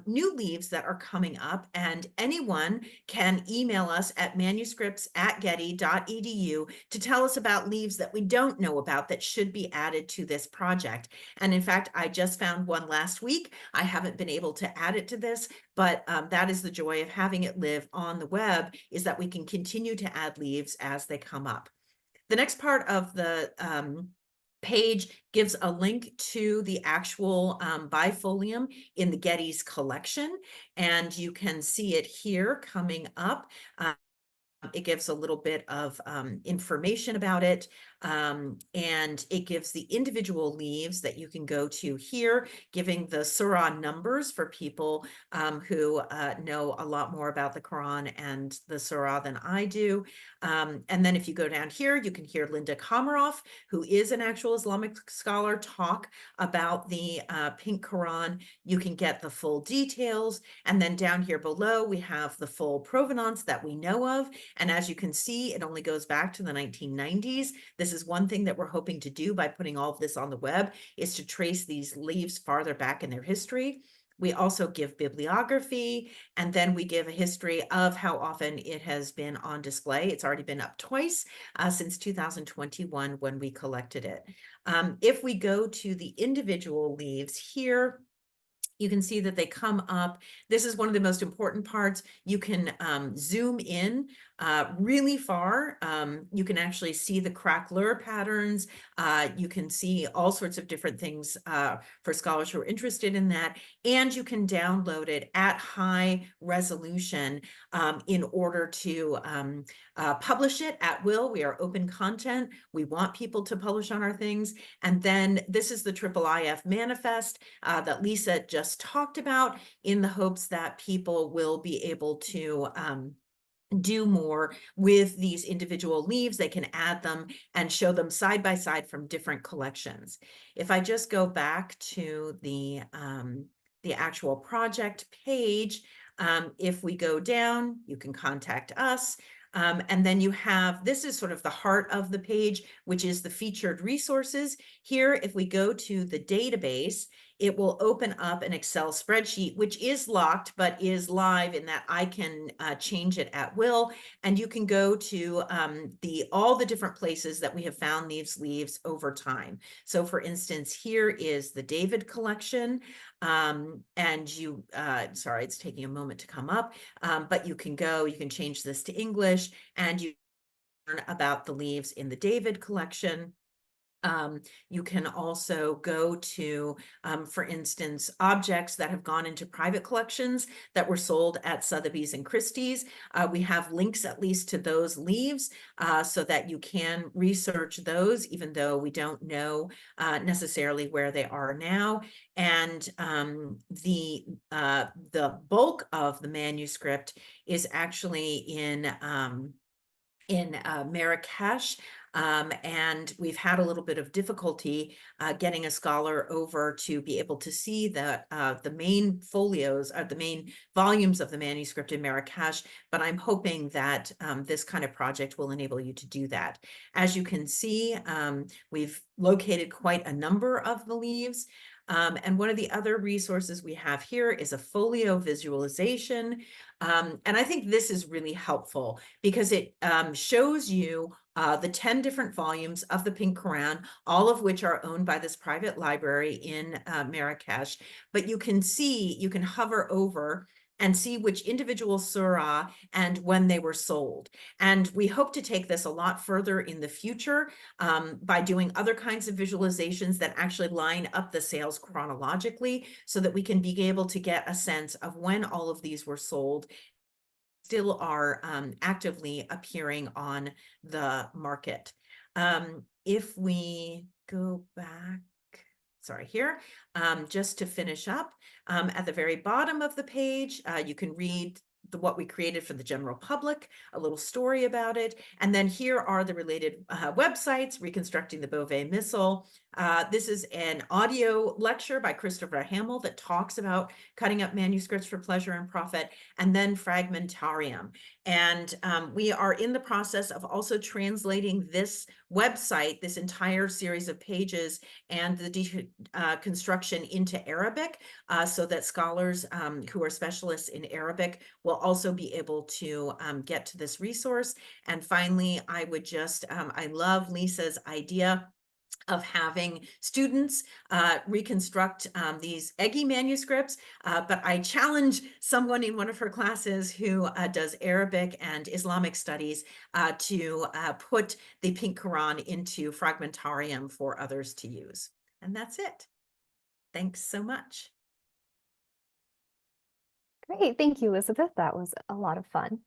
[SPEAKER 11] new leaves that are coming up, and anyone can email us at manuscripts@getty.edu to tell us about leaves that we don't know about that should be added to this project. And in fact, I just found one last week. I haven't been able to add it to this, but that is the joy of having it live on the web, is that we can continue to add leaves as they come up. The next part of the page gives a link to the actual bifolium in the Getty's collection, and you can see it here coming up. It gives a little bit of information about it, and it gives the individual leaves that you can go to here, giving the surah numbers for people who know a lot more about the Quran and the surah than I do. And then if you go down here, you can hear Linda Komaroff, who is an actual Islamic scholar, talk about the pink Quran. You can get the full details. And then down here below, we have the full provenance that we know of. And as you can see, it only goes back to the 1990s. This is one thing that we're hoping to do by putting all of this on the web, is to trace these leaves farther back in their history. We also give bibliography, and then we give a history of how often it has been on display. It's already been up twice since 2021 when we collected it. If we go to the individual leaves here, you can see that they come up. This is one of the most important parts. You can zoom in really far. You can actually see the craquelure patterns. You can see all sorts of different things for scholars who are interested in that. And you can download it at high resolution in order to publish it at will. We are open content. We want people to publish on our things. And then this is the IIIF manifest that Lisa just talked about, in the hopes that people will be able to do more with these individual leaves. They can add them and show them side by side from different collections. If I just go back to the actual project page, if we go down, you can contact us. And then you have, this is sort of the heart of the page, which is the featured resources. Here, if we go to the database, it will open up an Excel spreadsheet, which is locked, but is live in that I can change it at will. And you can go to all the different places that we have found these leaves over time. So for instance, here is the David collection. And you, sorry, it's taking a moment to come up, but you can change this to English, and you learn about the leaves in the David collection. You can also go to, for instance, objects that have gone into private collections that were sold at Sotheby's and Christie's. We have links at least to those leaves so that you can research those, even though we don't know necessarily where they are now. And the bulk of the manuscript is actually in Marrakesh. And we've had a little bit of difficulty getting a scholar over to be able to see the main folios, the main volumes of the manuscript in Marrakesh, but I'm hoping that this kind of project will enable you to do that. As you can see, we've located quite a number of the leaves. And one of the other resources we have here is a folio visualization. And I think this is really helpful because it shows you the 10 different volumes of the Pink Quran, all of which are owned by this private library in Marrakesh. But you can hover over and see which individual surah and when they were sold. And we hope to take this a lot further in the future by doing other kinds of visualizations that actually line up the sales chronologically so that we can be able to get a sense of when all of these were sold, still are actively appearing on the market. If we go back, sorry, here, just to finish up, at the very bottom of the page, you can read what we created for the general public, a little story about it. And then here are the related websites: Reconstructing the Beauvais Missile. This is an audio lecture by Christopher Hamill that talks about cutting up manuscripts for pleasure and profit, and then Fragmentarium. And we are in the process of also translating this website, this entire series of pages, and the construction into Arabic, so that scholars who are specialists in Arabic will also be able to get to this resource. And finally, I would just, I love Lisa's idea of having students reconstruct these Eggy manuscripts, but I challenge someone in one of her classes who does Arabic and Islamic studies to put the Pink Quran into Fragmentarium for others to use. And that's it. Thanks so much.
[SPEAKER 7] Great, thank you, Elizabeth. That was a lot of fun.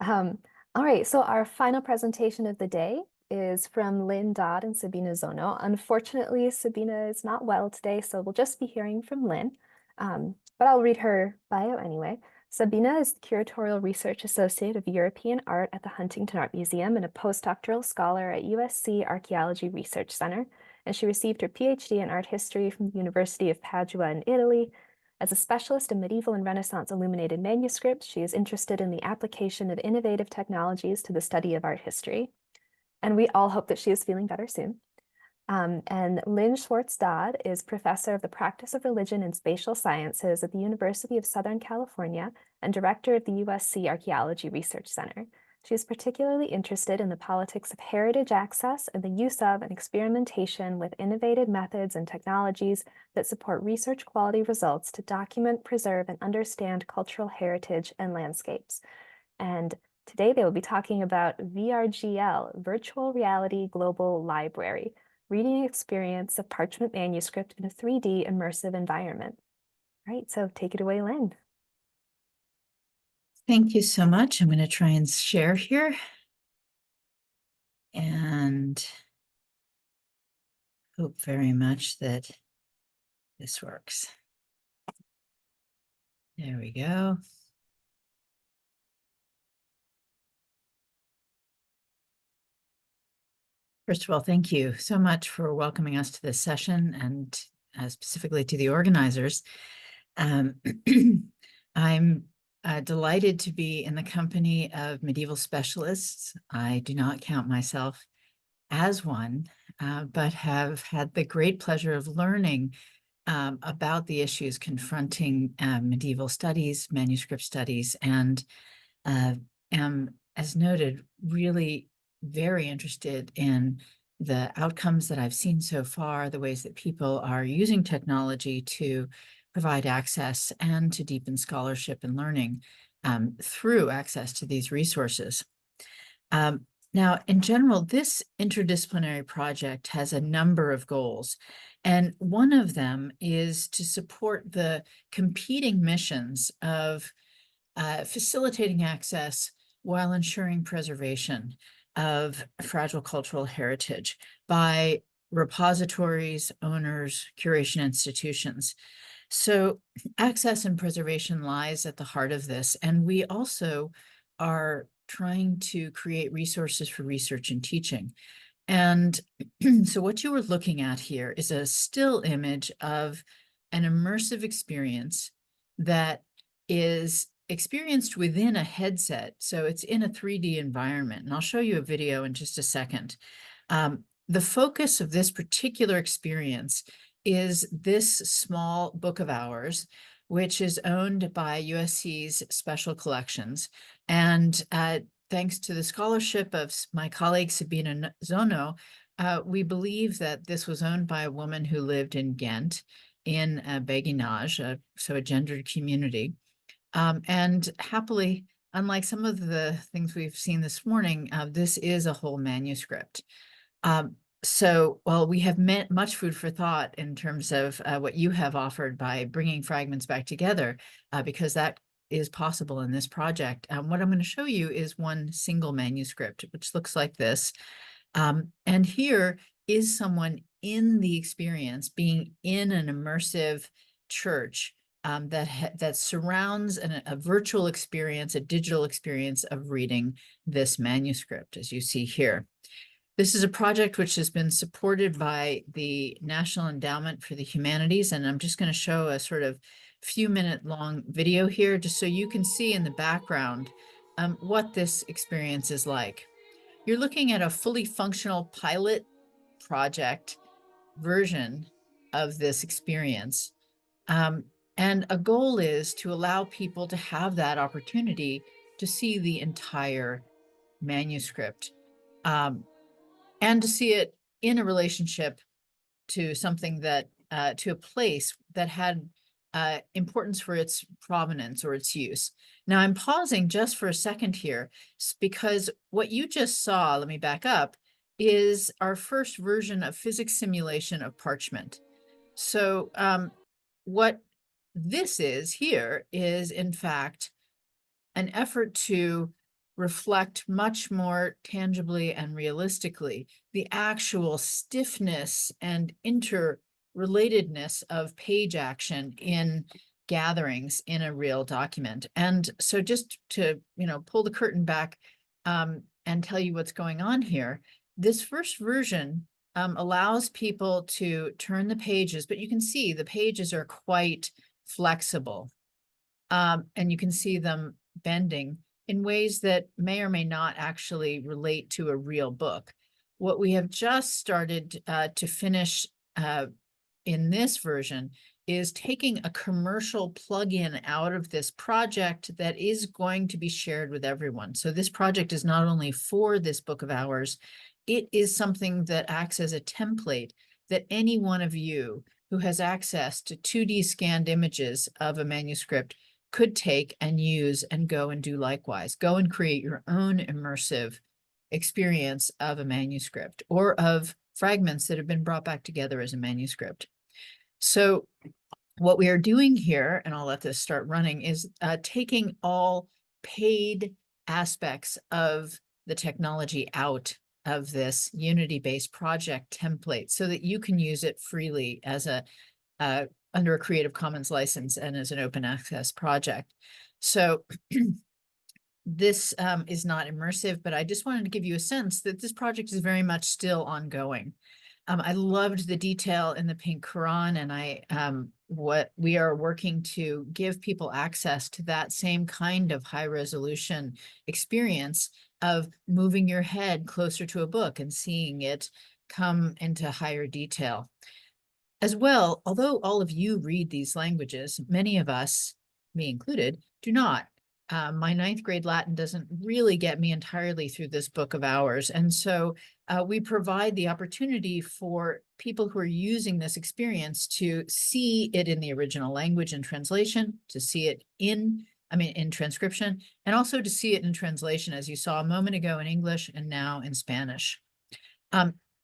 [SPEAKER 7] All right, so our final presentation of the day is from Lynn Dodd and Sabina Zono. Unfortunately, Sabina is not well today, so we'll just be hearing from Lynn, but I'll read her bio anyway. Sabina is the Curatorial Research Associate of European Art at the Huntington Art Museum and a postdoctoral scholar at USC Archaeology Research Center, and she received her PhD in art history from the University of Padua in Italy. As a specialist in medieval and Renaissance illuminated manuscripts, she is interested in the application of innovative technologies to the study of art history. And we all hope that she is feeling better soon. And Lynn Schwartz-Dodd is professor of the practice of religion and spatial sciences at the University of Southern California and director of the USC Archaeology Research Center. She is particularly interested in the politics of heritage access and the use of and experimentation with innovative methods and technologies that support research quality results to document, preserve, and understand cultural heritage and landscapes. And today they will be talking about VRGL, Virtual Reality Global Library, reading experience of parchment manuscript in a 3D immersive environment. All right, so take it away, Lynn.
[SPEAKER 9] Thank you so much. I'm going to try and share here. And hope very much that this works. There we go. First of all, thank you so much for welcoming us to this session and specifically to the organizers. I'm delighted to be in the company of medieval specialists. I do not count myself as one, but have had the great pleasure of learning about the issues confronting medieval studies, manuscript studies, and am, as noted, really very interested in the outcomes that I've seen so far, the ways that people are using technology to provide access and to deepen scholarship and learning through access to these resources. Now, in general, this interdisciplinary project has a number of goals, and one of them is to support the competing missions of facilitating access while ensuring preservation of fragile cultural heritage by repositories, owners, curation institutions. So access and preservation lies at the heart of this, and we also are trying to create resources for research and teaching. And so what you were looking at here is a still image of an immersive experience that is experienced within a headset. So it's in a 3D environment. And I'll show you a video in just a second. The focus of this particular experience is this small book of hours, which is owned by USC's Special Collections. And thanks to the scholarship of my colleague Sabina Zono, we believe that this was owned by a woman who lived in Ghent in Béguinage, so a gendered community. And happily, unlike some of the things we've seen this morning, this is a whole manuscript. So while we have much food for thought in terms of what you have offered by bringing fragments back together, because that is possible in this project, what I'm going to show you is one single manuscript, which looks like this. And here is someone in the experience, being in an immersive church that surrounds a virtual experience, a digital experience of reading this manuscript, as you see here. This is a project which has been supported by the National Endowment for the Humanities, and I'm just going to show a sort of few-minute long video here, just so you can see in the background what this experience is like. You're looking at a fully functional pilot project version of this experience. And a goal is to allow people to have that opportunity to see the entire manuscript and to see it in a relationship to something that, to a place that had importance for its provenance or its use. Now I'm pausing just for a second here because what you just saw, let me back up, is our first version of physics simulation of parchment. So what this is here is in fact an effort to reflect much more tangibly and realistically the actual stiffness and interrelatedness of page action in gatherings in a real document. And so just to, pull the curtain back and tell you what's going on here, this first version allows people to turn the pages, but you can see the pages are quite flexible and you can see them bending in ways that may or may not actually relate to a real book. What we have just started to finish in this version is taking a commercial plugin out of this project that is going to be shared with everyone. So this project is not only for this book of hours, it is something that acts as a template that any one of you who has access to 2D scanned images of a manuscript could take and use and go and do likewise. Go and create your own immersive experience of a manuscript or of fragments that have been brought back together as a manuscript. So what we are doing here, and I'll let this start running, is taking all paid aspects of the technology out of this Unity-based project template so that you can use it freely as a under a Creative Commons license and as an open access project. So this is not immersive, but I just wanted to give you a sense that this project is very much still ongoing. I loved the detail in the pink Quran, and what we are working to give people access to that same kind of high resolution experience of moving your head closer to a book and seeing it come into higher detail. As well, although all of you read these languages, many of us, me included, do not. My 9th grade Latin doesn't really get me entirely through this book of hours. And so we provide the opportunity for people who are using this experience to see it in the original language and translation, to see it in transcription, and also to see it in translation, as you saw a moment ago in English and now in Spanish.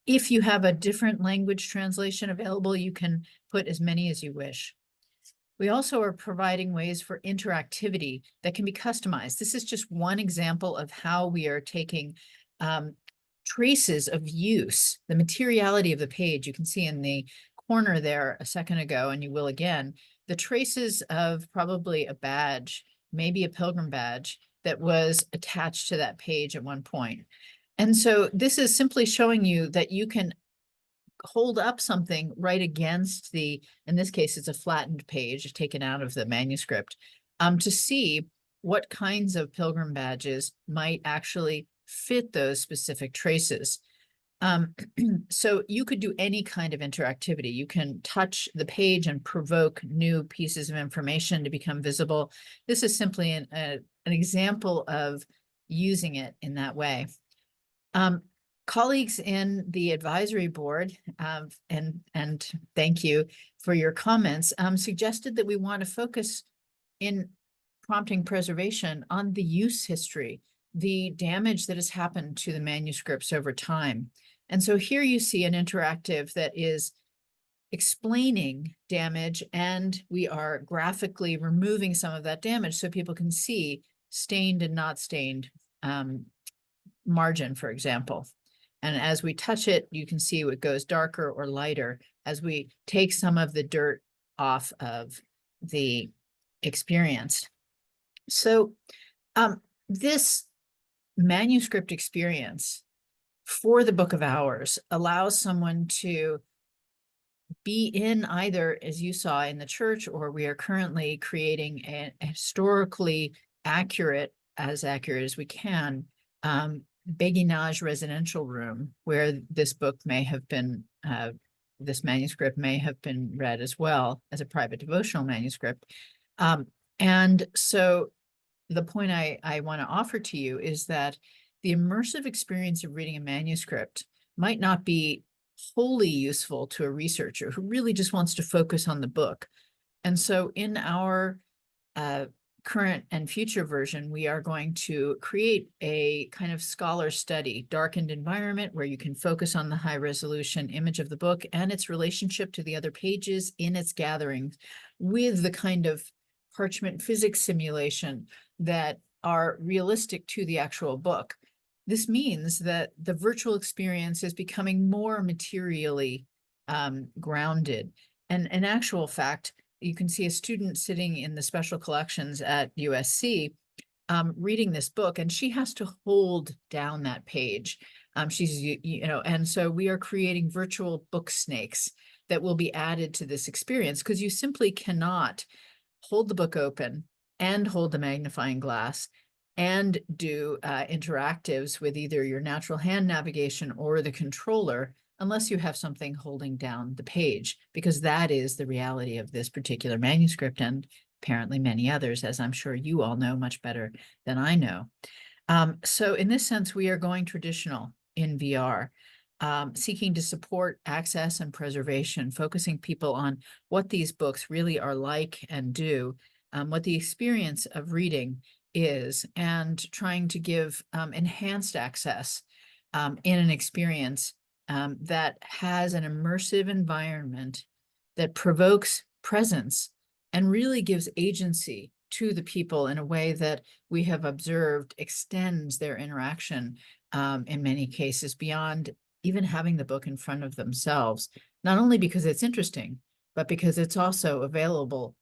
[SPEAKER 9] If you have a different language translation available, you can put as many as you wish. We also are providing ways for interactivity that can be customized. This is just one example of how we are taking traces of use, the materiality of the page. You can see in the corner there a second ago, and you will again, the traces of probably a badge, maybe a pilgrim badge that was attached to that page at one point. And so this is simply showing you that you can hold up something right against in this case, it's a flattened page taken out of the manuscript, to see what kinds of pilgrim badges might actually fit those specific traces. So you could do any kind of interactivity. You can touch the page and provoke new pieces of information to become visible. This is simply an example of using it in that way. Colleagues in the advisory board, and thank you for your comments, suggested that we want to focus in prompting preservation on the use history, the damage that has happened to the manuscripts over time. And so here you see an interactive that is explaining damage, and we are graphically removing some of that damage so people can see stained and not stained margin, for example. And as we touch it, you can see it goes darker or lighter as we take some of the dirt off of the experience. So this manuscript experience for the Book of Hours allows someone to be in either, as you saw, in the church, or we are currently creating a historically accurate as we can, Béguinage residential room where this book may have been, this manuscript may have been read as well as a private devotional manuscript. And so the point I want to offer to you is that the immersive experience of reading a manuscript might not be wholly useful to a researcher who really just wants to focus on the book. And so in our current and future version, we are going to create a kind of scholar study, darkened environment where you can focus on the high resolution image of the book and its relationship to the other pages in its gatherings with the kind of parchment physics simulation that are realistic to the actual book. This means that the virtual experience is becoming more materially grounded. And in actual fact, you can see a student sitting in the special collections at USC reading this book, and she has to hold down that page. And so we are creating virtual book snakes that will be added to this experience, because you simply cannot hold the book open and hold the magnifying glass and do interactives with either your natural hand navigation or the controller, unless you have something holding down the page, because that is the reality of this particular manuscript and apparently many others, as I'm sure you all know much better than I know. So in this sense, we are going traditional in VR, seeking to support access and preservation, focusing people on what these books really are like and do, what the experience of reading is, and trying to give enhanced access in an experience that has an immersive environment that provokes presence and really gives agency to the people in a way that we have observed extends their interaction in many cases beyond even having the book in front of themselves, not only because it's interesting, but because it's also available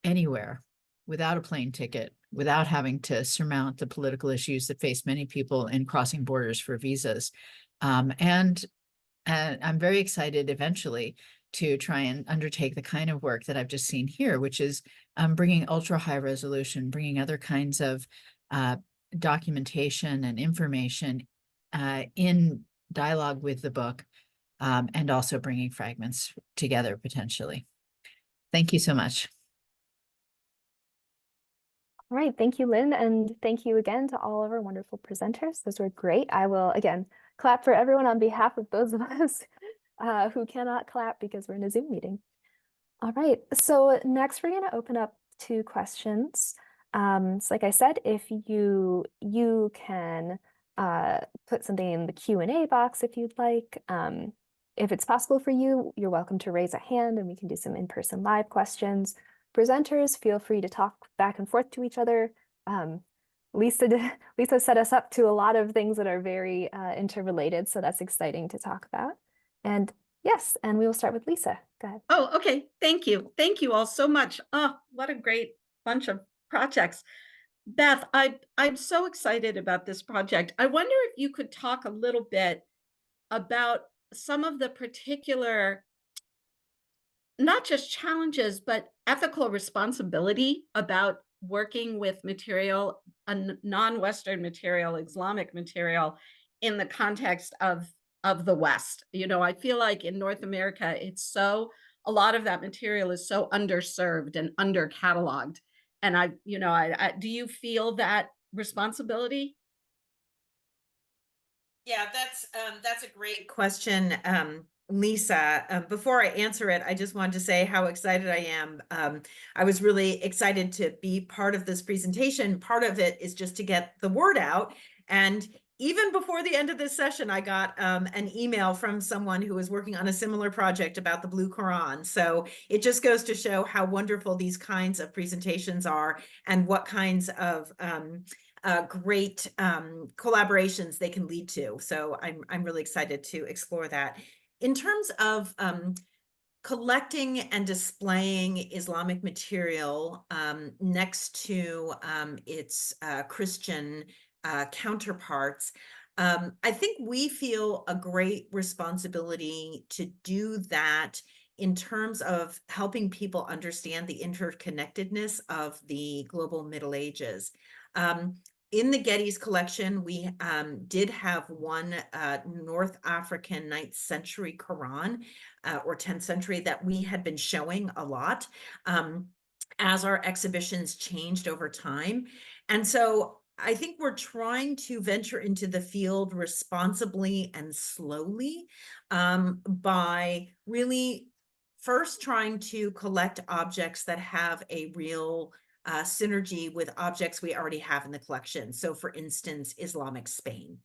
[SPEAKER 9] anywhere without a plane ticket, without having to surmount the political issues that face many people in crossing borders for visas. And I'm very excited eventually to try and undertake the kind of work that I've just seen here, which is bringing ultra high resolution, bringing other kinds of documentation and information in dialogue with the book, and also bringing fragments together potentially. Thank you so much.
[SPEAKER 7] All right, thank you, Lynn, and thank you again to all of our wonderful presenters. Those were great. I will, again, clap for everyone on behalf of those of us who cannot clap because we're in a Zoom meeting. All right, so next we're going to open up to questions. So like I said, if you can put something in the Q&A box if you'd like. If it's possible for you, you're welcome to raise a hand and we can do some in-person live questions. Presenters, feel free to talk back and forth to each other. Lisa set us up to a lot of things that are very interrelated, so that's exciting to talk about. And yes, and we will start with Lisa. Go ahead.
[SPEAKER 8] Oh, okay. Thank you. Thank you all so much. Oh, what a great bunch of projects. Beth, I'm so excited about this project. I wonder if you could talk a little bit about some of the particular, not just challenges, but ethical responsibility about working with material, a non-Western material, Islamic material, in the context of the West. You know, I feel like in North America, a lot of that material is so underserved and under cataloged. And do you feel that responsibility?
[SPEAKER 11] Yeah, that's a great question, Lisa. Before I answer it, I just wanted to say how excited I am. I was really excited to be part of this presentation. Part of it is just to get the word out. And even before the end of this session, I got an email from someone who was working on a similar project about the Blue Quran. So it just goes to show how wonderful these kinds of presentations are and what kinds of great collaborations they can lead to. So I'm really excited to explore that. In terms of collecting and displaying Islamic material next to its Christian counterparts, I think we feel a great responsibility to do that in terms of helping people understand the interconnectedness of the global Middle Ages. In the Getty's collection, we did have one North African 9th century Quran or 10th century that we had been showing a lot as our exhibitions changed over time. And so I think we're trying to venture into the field responsibly and slowly by really first trying to collect objects that have a real synergy with objects we already have in the collection. So for instance, Islamic Spain,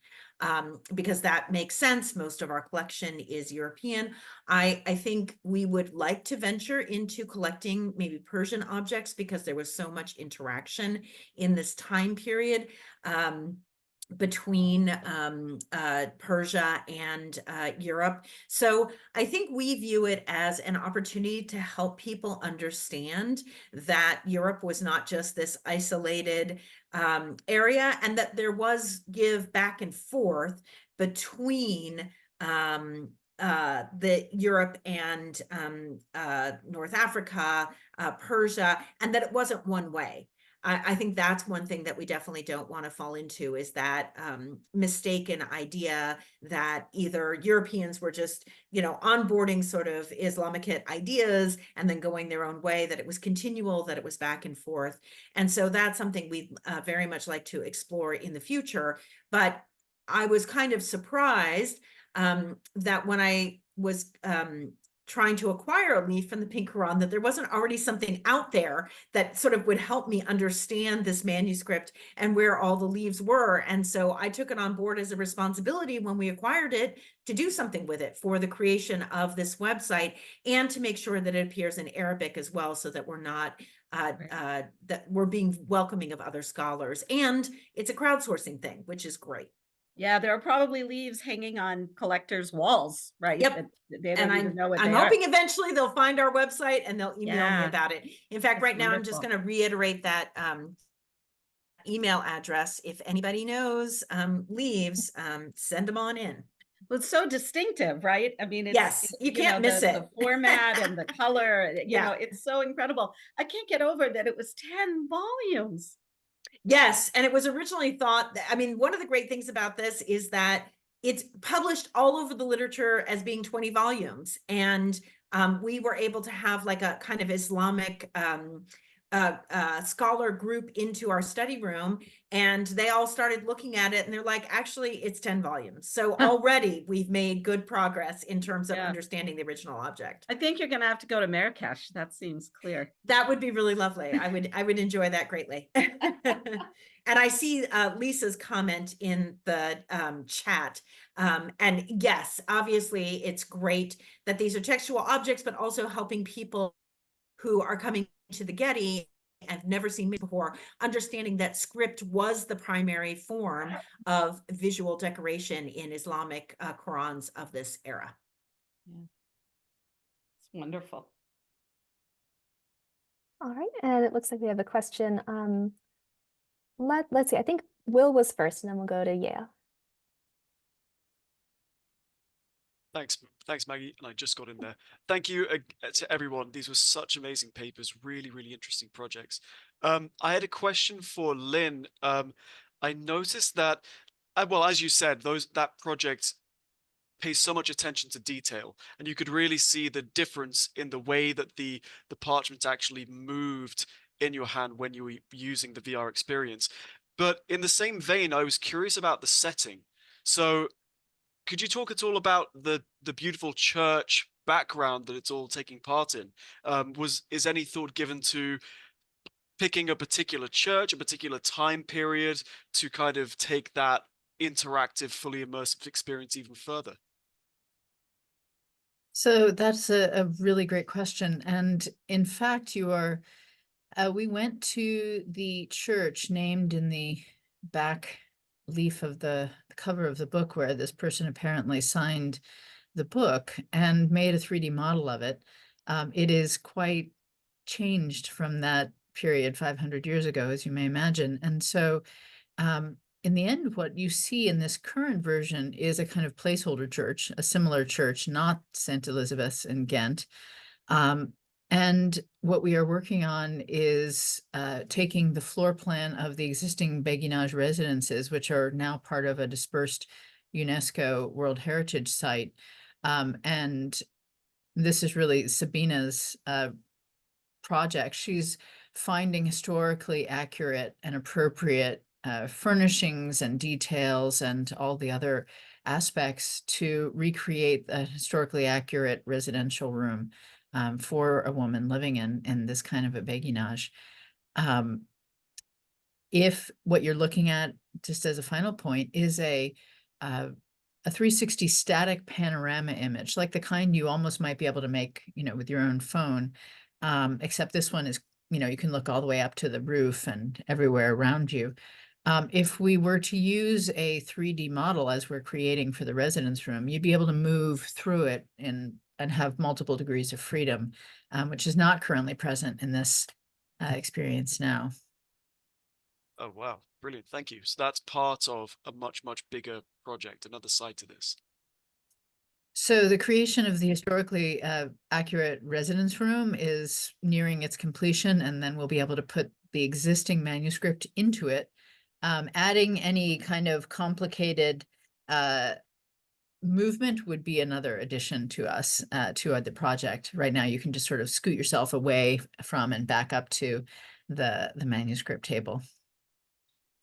[SPEAKER 11] because that makes sense. Most of our collection is European. I think we would like to venture into collecting maybe Persian objects because there was so much interaction in this time period between Persia and Europe. So I think we view it as an opportunity to help people understand that Europe was not just this isolated area, and that there was give back and forth between the Europe and North Africa, Persia, and that it wasn't one way. I think that's one thing that we definitely don't want to fall into, is that mistaken idea that either Europeans were just, onboarding sort of Islamicate ideas and then going their own way, that it was continual, that it was back and forth. And so that's something we'd very much like to explore in the future. But I was kind of surprised that when I was trying to acquire a leaf from the Pink Quran, that there wasn't already something out there that sort of would help me understand this manuscript and where all the leaves were. And so I took it on board as a responsibility when we acquired it to do something with it for the creation of this website, and to make sure that it appears in Arabic as well, so that we're not that we're being welcoming of other scholars. And it's a crowdsourcing thing, which is great.
[SPEAKER 8] Yeah, there are probably leaves hanging on collectors' walls, right?
[SPEAKER 11] Yep.
[SPEAKER 8] They don't even know what
[SPEAKER 11] I'm
[SPEAKER 8] they are.
[SPEAKER 11] hoping eventually they'll find our website and they'll email me
[SPEAKER 8] Yeah.
[SPEAKER 11] about it. In fact,
[SPEAKER 8] That's
[SPEAKER 11] right now I'm just
[SPEAKER 8] wonderful.
[SPEAKER 11] going to reiterate that email address. If anybody knows leaves, send them on in.
[SPEAKER 8] Well, it's so distinctive, right? I mean,
[SPEAKER 11] Yes, you can't miss it.
[SPEAKER 8] The format and the color,
[SPEAKER 11] Yeah.
[SPEAKER 8] it's so incredible. I can't get over that it was 10 volumes.
[SPEAKER 11] Yes, and it was originally thought that, I mean, one of the great things about this is that it's published all over the literature as being 20 volumes. And we were able to have like a kind of Islamic scholar group into our study room, and they all started looking at it and they're like, actually, it's 10 volumes. So already we've made good progress in terms of understanding the original object.
[SPEAKER 8] I think you're going to have to go to Marrakesh. That seems clear.
[SPEAKER 11] That would be really lovely. I would enjoy that greatly. And I see Lisa's comment in the chat. And yes, obviously it's great that these are textual objects, but also helping people who are coming to the Getty and have never seen me before, understanding that script was the primary form of visual decoration in Islamic Qurans of this era.
[SPEAKER 8] Yeah. It's wonderful.
[SPEAKER 7] All right, and it looks like we have a question. Let's see, I think Will was first, and then we'll go to Yale.
[SPEAKER 1] Thanks, Maggie. And I just got in there. Thank you to everyone. These were such amazing papers, really, really interesting projects. I had a question for Lynn. I noticed that, well, as you said, that project pays so much attention to detail, and you could really see the difference in the way that the parchment actually moved in your hand when you were using the VR experience. But in the same vein, I was curious about the setting. So could you talk at all about the beautiful church background that it's all taking part in? Is any thought given to picking a particular church, a particular time period, to kind of take that interactive, fully immersive experience even further?
[SPEAKER 9] So that's a really great question. And in fact, we went to the church named in the back leaf of the cover of the book, where this person apparently signed the book, and made a 3D model of it. It is quite changed from that period 500 years ago, as you may imagine. And so in the end, what you see in this current version is a kind of placeholder church, a similar church, not St. Elizabeth's in Ghent. And what we are working on is taking the floor plan of the existing Béguinage residences, which are now part of a dispersed UNESCO World Heritage Site. And this is really Sabina's project. She's finding historically accurate and appropriate furnishings and details and all the other aspects to recreate a historically accurate residential room for a woman living in this kind of a Béguinage. If what you're looking at, just as a final point, is a 360 static panorama image, like the kind you almost might be able to make, with your own phone, except this one is, you can look all the way up to the roof and everywhere around you. If we were to use a 3D model as we're creating for the residence room, you'd be able to move through it and have multiple degrees of freedom, which is not currently present in this experience now.
[SPEAKER 1] Oh, wow. Brilliant. Thank you. So that's part of a much, much bigger project, another side to this.
[SPEAKER 9] So the creation of the historically accurate residence room is nearing its completion, and then we'll be able to put the existing manuscript into it. Adding any kind of complicated movement would be another addition to us, to the project. Right now, you can just sort of scoot yourself away from and back up to the manuscript table.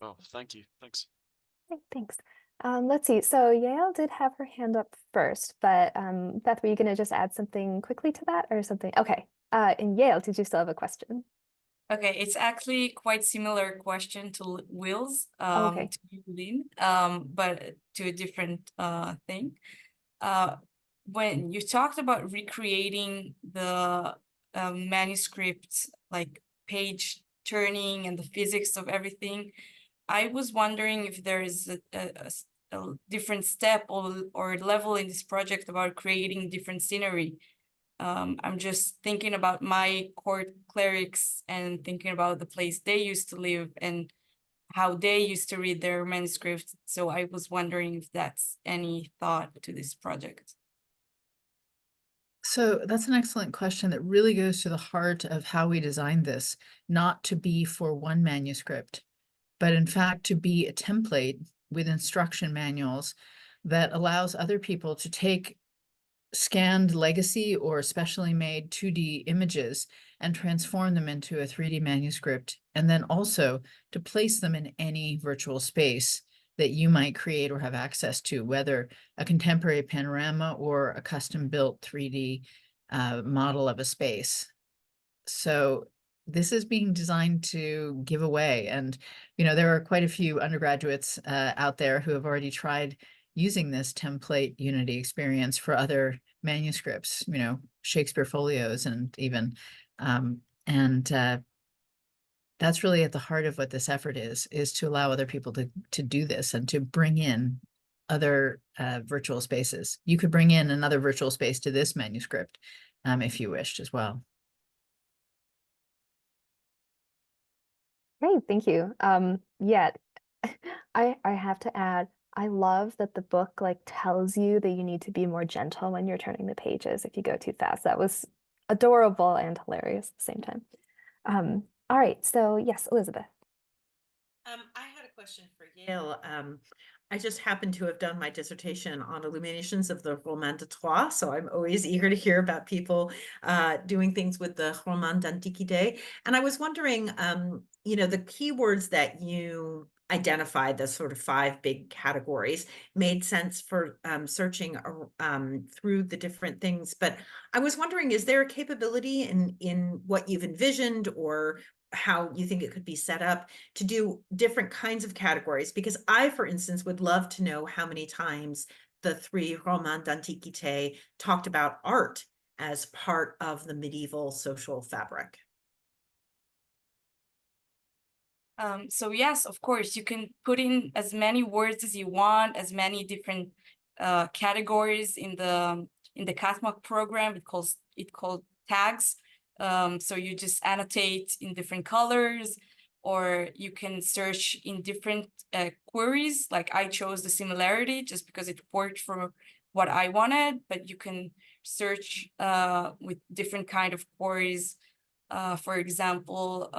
[SPEAKER 1] Oh, thank you. Thanks.
[SPEAKER 7] Okay, thanks. Let's see. So Yael did have her hand up first, but Beth, were you going to just add something quickly to that or something? Okay. And Yael, did you still have a question?
[SPEAKER 10] Okay, it's actually quite similar question to Will's,
[SPEAKER 7] Okay.
[SPEAKER 10] to Evelyn, but to a different thing. When you talked about recreating the manuscript, like page turning and the physics of everything, I was wondering if there is a different step or level in this project about creating different scenery. I'm just thinking about my court clerics and thinking about the place they used to live and how they used to read their manuscripts. So I was wondering if that's any thought to this project.
[SPEAKER 9] So that's an excellent question that really goes to the heart of how we designed this, not to be for one manuscript, but in fact to be a template with instruction manuals that allows other people to take scanned legacy or specially made 2D images and transform them into a 3D manuscript, and then also to place them in any virtual space that you might create or have access to, whether a contemporary panorama or a custom-built 3D model of a space. So this is being designed to give away. And, you know, there are quite a few undergraduates out there who have already tried using this template Unity experience for other manuscripts, you know, Shakespeare folios and even, that's really at the heart of what this effort is to allow other people to do this and to bring in other virtual spaces. You could bring in another virtual space to this manuscript if you wished as well.
[SPEAKER 7] Great, thank you. Yeah, I have to add, I love that the book like tells you that you need to be more gentle when you're turning the pages if you go too fast. That was adorable and hilarious at the same time. All right, so yes, Elizabeth.
[SPEAKER 11] I had a question for Yale. I just happened to have done my dissertation on illuminations of the Roman de Troyes, so I'm always eager to hear about people doing things with the Roman d'Antiquité. And I was wondering, you know, the keywords that you identified, the sort of 5 big categories, made sense for searching through the different things. But I was wondering, is there a capability in what you've envisioned or how you think it could be set up to do different kinds of categories? Because I, for instance, would love to know how many times the 3 Romans d'Antiquité talked about art as part of the medieval social fabric.
[SPEAKER 10] So yes, of course, you can put in as many words as you want, as many different categories in the CatMock program. It called tags. So you just annotate in different colors, or you can search in different queries. Like I chose the similarity just because it worked for what I wanted, but you can search with different kind of queries. For example,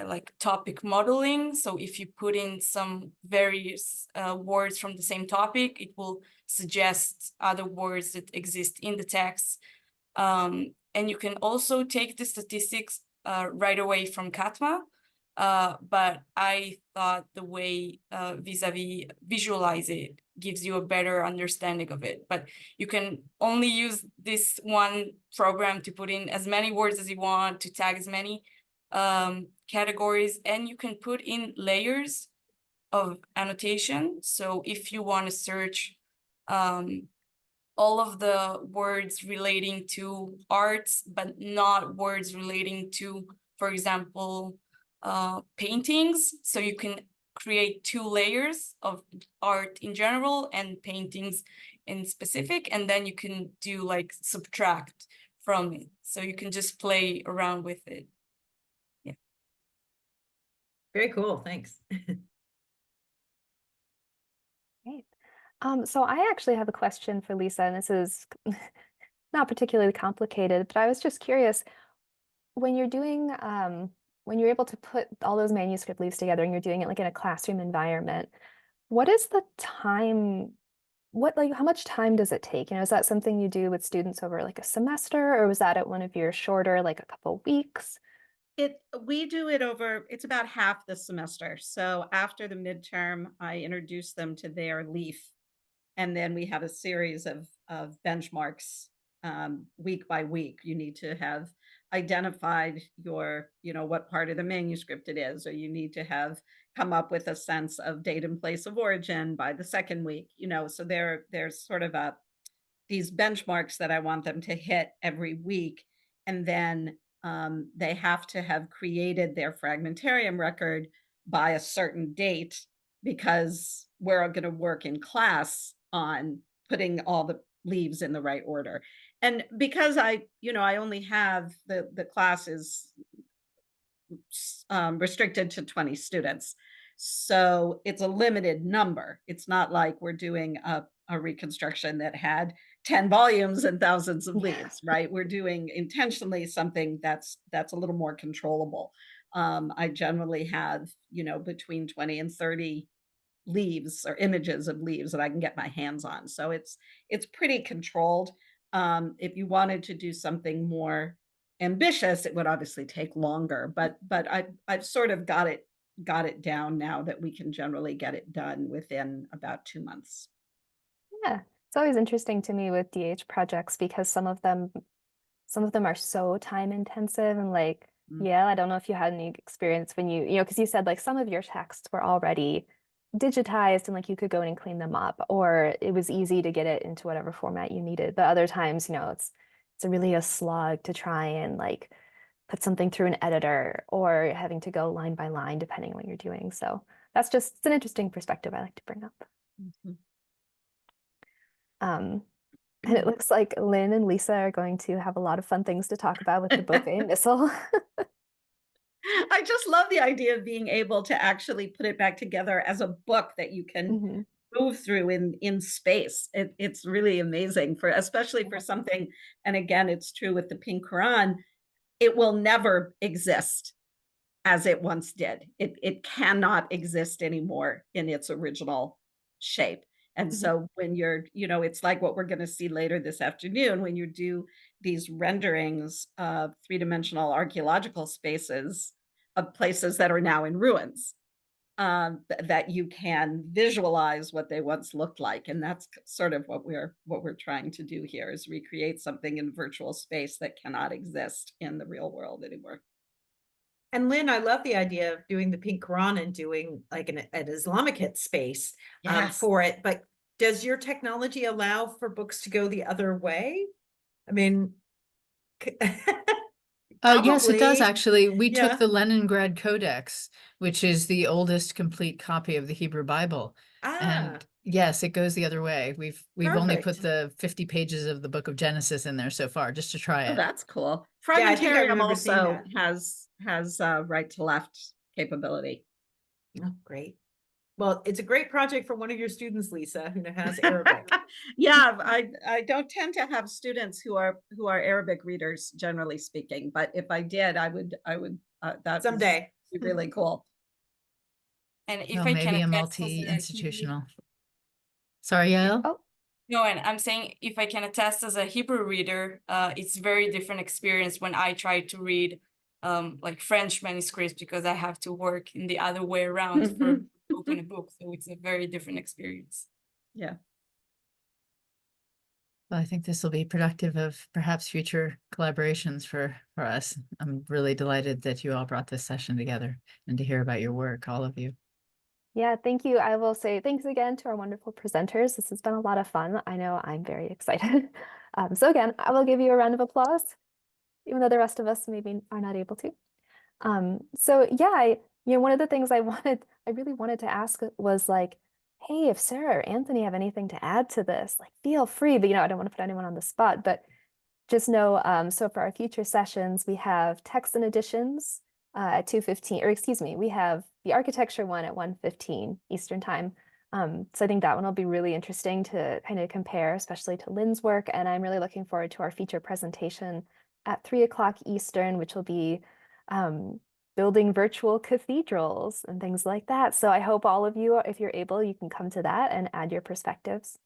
[SPEAKER 10] like topic modeling. So if you put in some various words from the same topic, it will suggest other words that exist in the text. And you can also take the statistics right away from CATMA. But I thought the way vis-a-vis visualize it gives you a better understanding of it. But you can only use this one program to put in as many words as you want, to tag as many categories, and you can put in layers of annotation. So if you want to search all of the words relating to arts, but not words relating to, for example, paintings, so you can create 2 layers of art in general and paintings in specific, and then you can do like subtract from it. So you can just play around with it.
[SPEAKER 11] Very cool, thanks.
[SPEAKER 7] Great. So I actually have a question for Lisa, and this is not particularly complicated, but I was just curious, when you're doing when you're able to put all those manuscript leaves together and you're doing it like in a classroom environment, what is the time? How much time does it take? Is that something you do with students over like a semester, or was that at one of your shorter, like a couple weeks?
[SPEAKER 8] We do it over, it's about half the semester. So after the midterm, I introduce them to their leaf, and then we have a series of benchmarks week by week. You need to have identified your, what part of the manuscript it is, or you need to have come up with a sense of date and place of origin by the second week. So there's sort of these benchmarks that I want them to hit every week, and then they have to have created their fragmentarium record by a certain date, because we're going to work in class on putting all the leaves in the right order. And because I only have the classes restricted to 20 students, so it's a limited number. It's not like we're doing a reconstruction that had 10 volumes and thousands of leaves, right? We're doing intentionally something that's a little more controllable. I generally have, between 20 and 30 leaves or images of leaves that I can get my hands on. So it's pretty controlled. If you wanted to do something more ambitious, it would obviously take longer, but I've sort of got it down now that we can generally get it done within about 2 months.
[SPEAKER 7] Yeah, it's always interesting to me with DH projects because some of them are so time intensive and yeah, I don't know if you had any experience when because you said some of your texts were already digitized and you could go in and clean them up, or it was easy to get it into whatever format you needed. But other times, it's really a slog to try and put something through an editor or having to go line by line depending on what you're doing. So it's an interesting perspective I like to bring up.
[SPEAKER 8] Mm-hmm.
[SPEAKER 7] And it looks like Lynn and Lisa are going to have a lot of fun things to talk about with the Beauvais Missal.
[SPEAKER 8] I just love the idea of being able to actually put it back together as a book that you can move through in space. It's really amazing, especially for something, and again, it's true with the Pink Quran, it will never exist as it once did. It cannot exist anymore in its original shape. And so when you're, it's like what we're going to see later this afternoon, when you do these renderings of three-dimensional archaeological spaces of places that are now in ruins, that you can visualize what they once looked like. And that's sort of what we're trying to do here, is recreate something in virtual space that cannot exist in the real world anymore.
[SPEAKER 11] And Lynn, I love the idea of doing the Pink Quran and doing an Islamic hit space for it. But does your technology allow for books to go the other way? I mean,
[SPEAKER 9] yes, it does actually. We
[SPEAKER 11] Yeah.
[SPEAKER 9] took the Leningrad Codex, which is the oldest complete copy of the Hebrew Bible. And yes, it goes the other way. We've only put the 50 pages of the book of Genesis in there so far, just to try it.
[SPEAKER 8] Oh, that's cool.
[SPEAKER 11] Yeah, I think I
[SPEAKER 8] Fragmentarium
[SPEAKER 11] remember seeing
[SPEAKER 8] also
[SPEAKER 11] that.
[SPEAKER 8] has right to left capability.
[SPEAKER 11] Oh, great. Well, it's a great project for one of your students, Lisa, who has Arabic.
[SPEAKER 8] Yeah, I don't tend to have students who are Arabic readers, generally speaking, but if I did, I would that
[SPEAKER 11] Someday.
[SPEAKER 8] would be really cool.
[SPEAKER 10] And if
[SPEAKER 9] Well,
[SPEAKER 10] I
[SPEAKER 9] maybe
[SPEAKER 10] can
[SPEAKER 9] a
[SPEAKER 10] attest as
[SPEAKER 9] multi-institutional. Sorry, Yael?
[SPEAKER 10] Oh, no, and I'm saying if I can attest as a Hebrew reader, it's very different experience when I try to read like French manuscripts, because I have to work in the other way around for open a book. So it's a very different experience.
[SPEAKER 8] Yeah.
[SPEAKER 9] Well, I think this will be productive of perhaps future collaborations for us. I'm really delighted that you all brought this session together and to hear about your work, all of you.
[SPEAKER 7] Yeah, thank you. I will say thanks again to our wonderful presenters. This has been a lot of fun. I know I'm very excited. So again, I will give you a round of applause, even though the rest of us maybe are not able to. So yeah, one of the things I really wanted to ask was hey, if Sarah or Anthony have anything to add to this, feel free, but I don't want to put anyone on the spot, but just know, so for our future sessions, we have text and editions at 2:15, or excuse me, we have the architecture one at 1:15 Eastern time. So I think that one will be really interesting to kind of compare, especially to Lynn's work. And I'm really looking forward to our feature presentation at 3 o'clock Eastern, which will be building virtual cathedrals and things like that. So I hope all of you, if you're able, you can come to that and add your perspectives.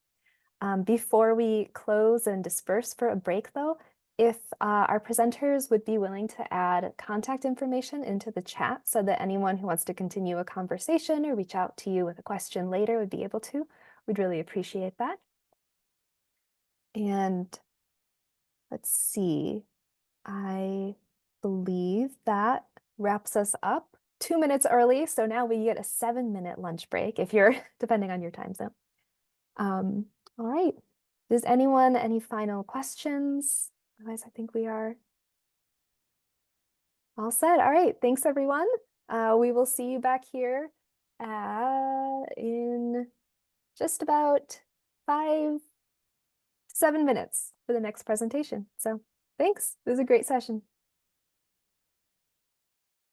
[SPEAKER 7] Before we close and disperse for a break though, if our presenters would be willing to add contact information into the chat so that anyone who wants to continue a conversation or reach out to you with a question later would be able to, we'd really appreciate that. And let's see, I believe that wraps us up 2 minutes early. So now we get a 7-minute lunch break if you're depending on your time zone. All right. Does anyone, any final questions? Otherwise, I think we are all set. All right. Thanks, everyone. We will see you back here in just about 5 to 7 minutes for the next presentation. So thanks. It was a great session.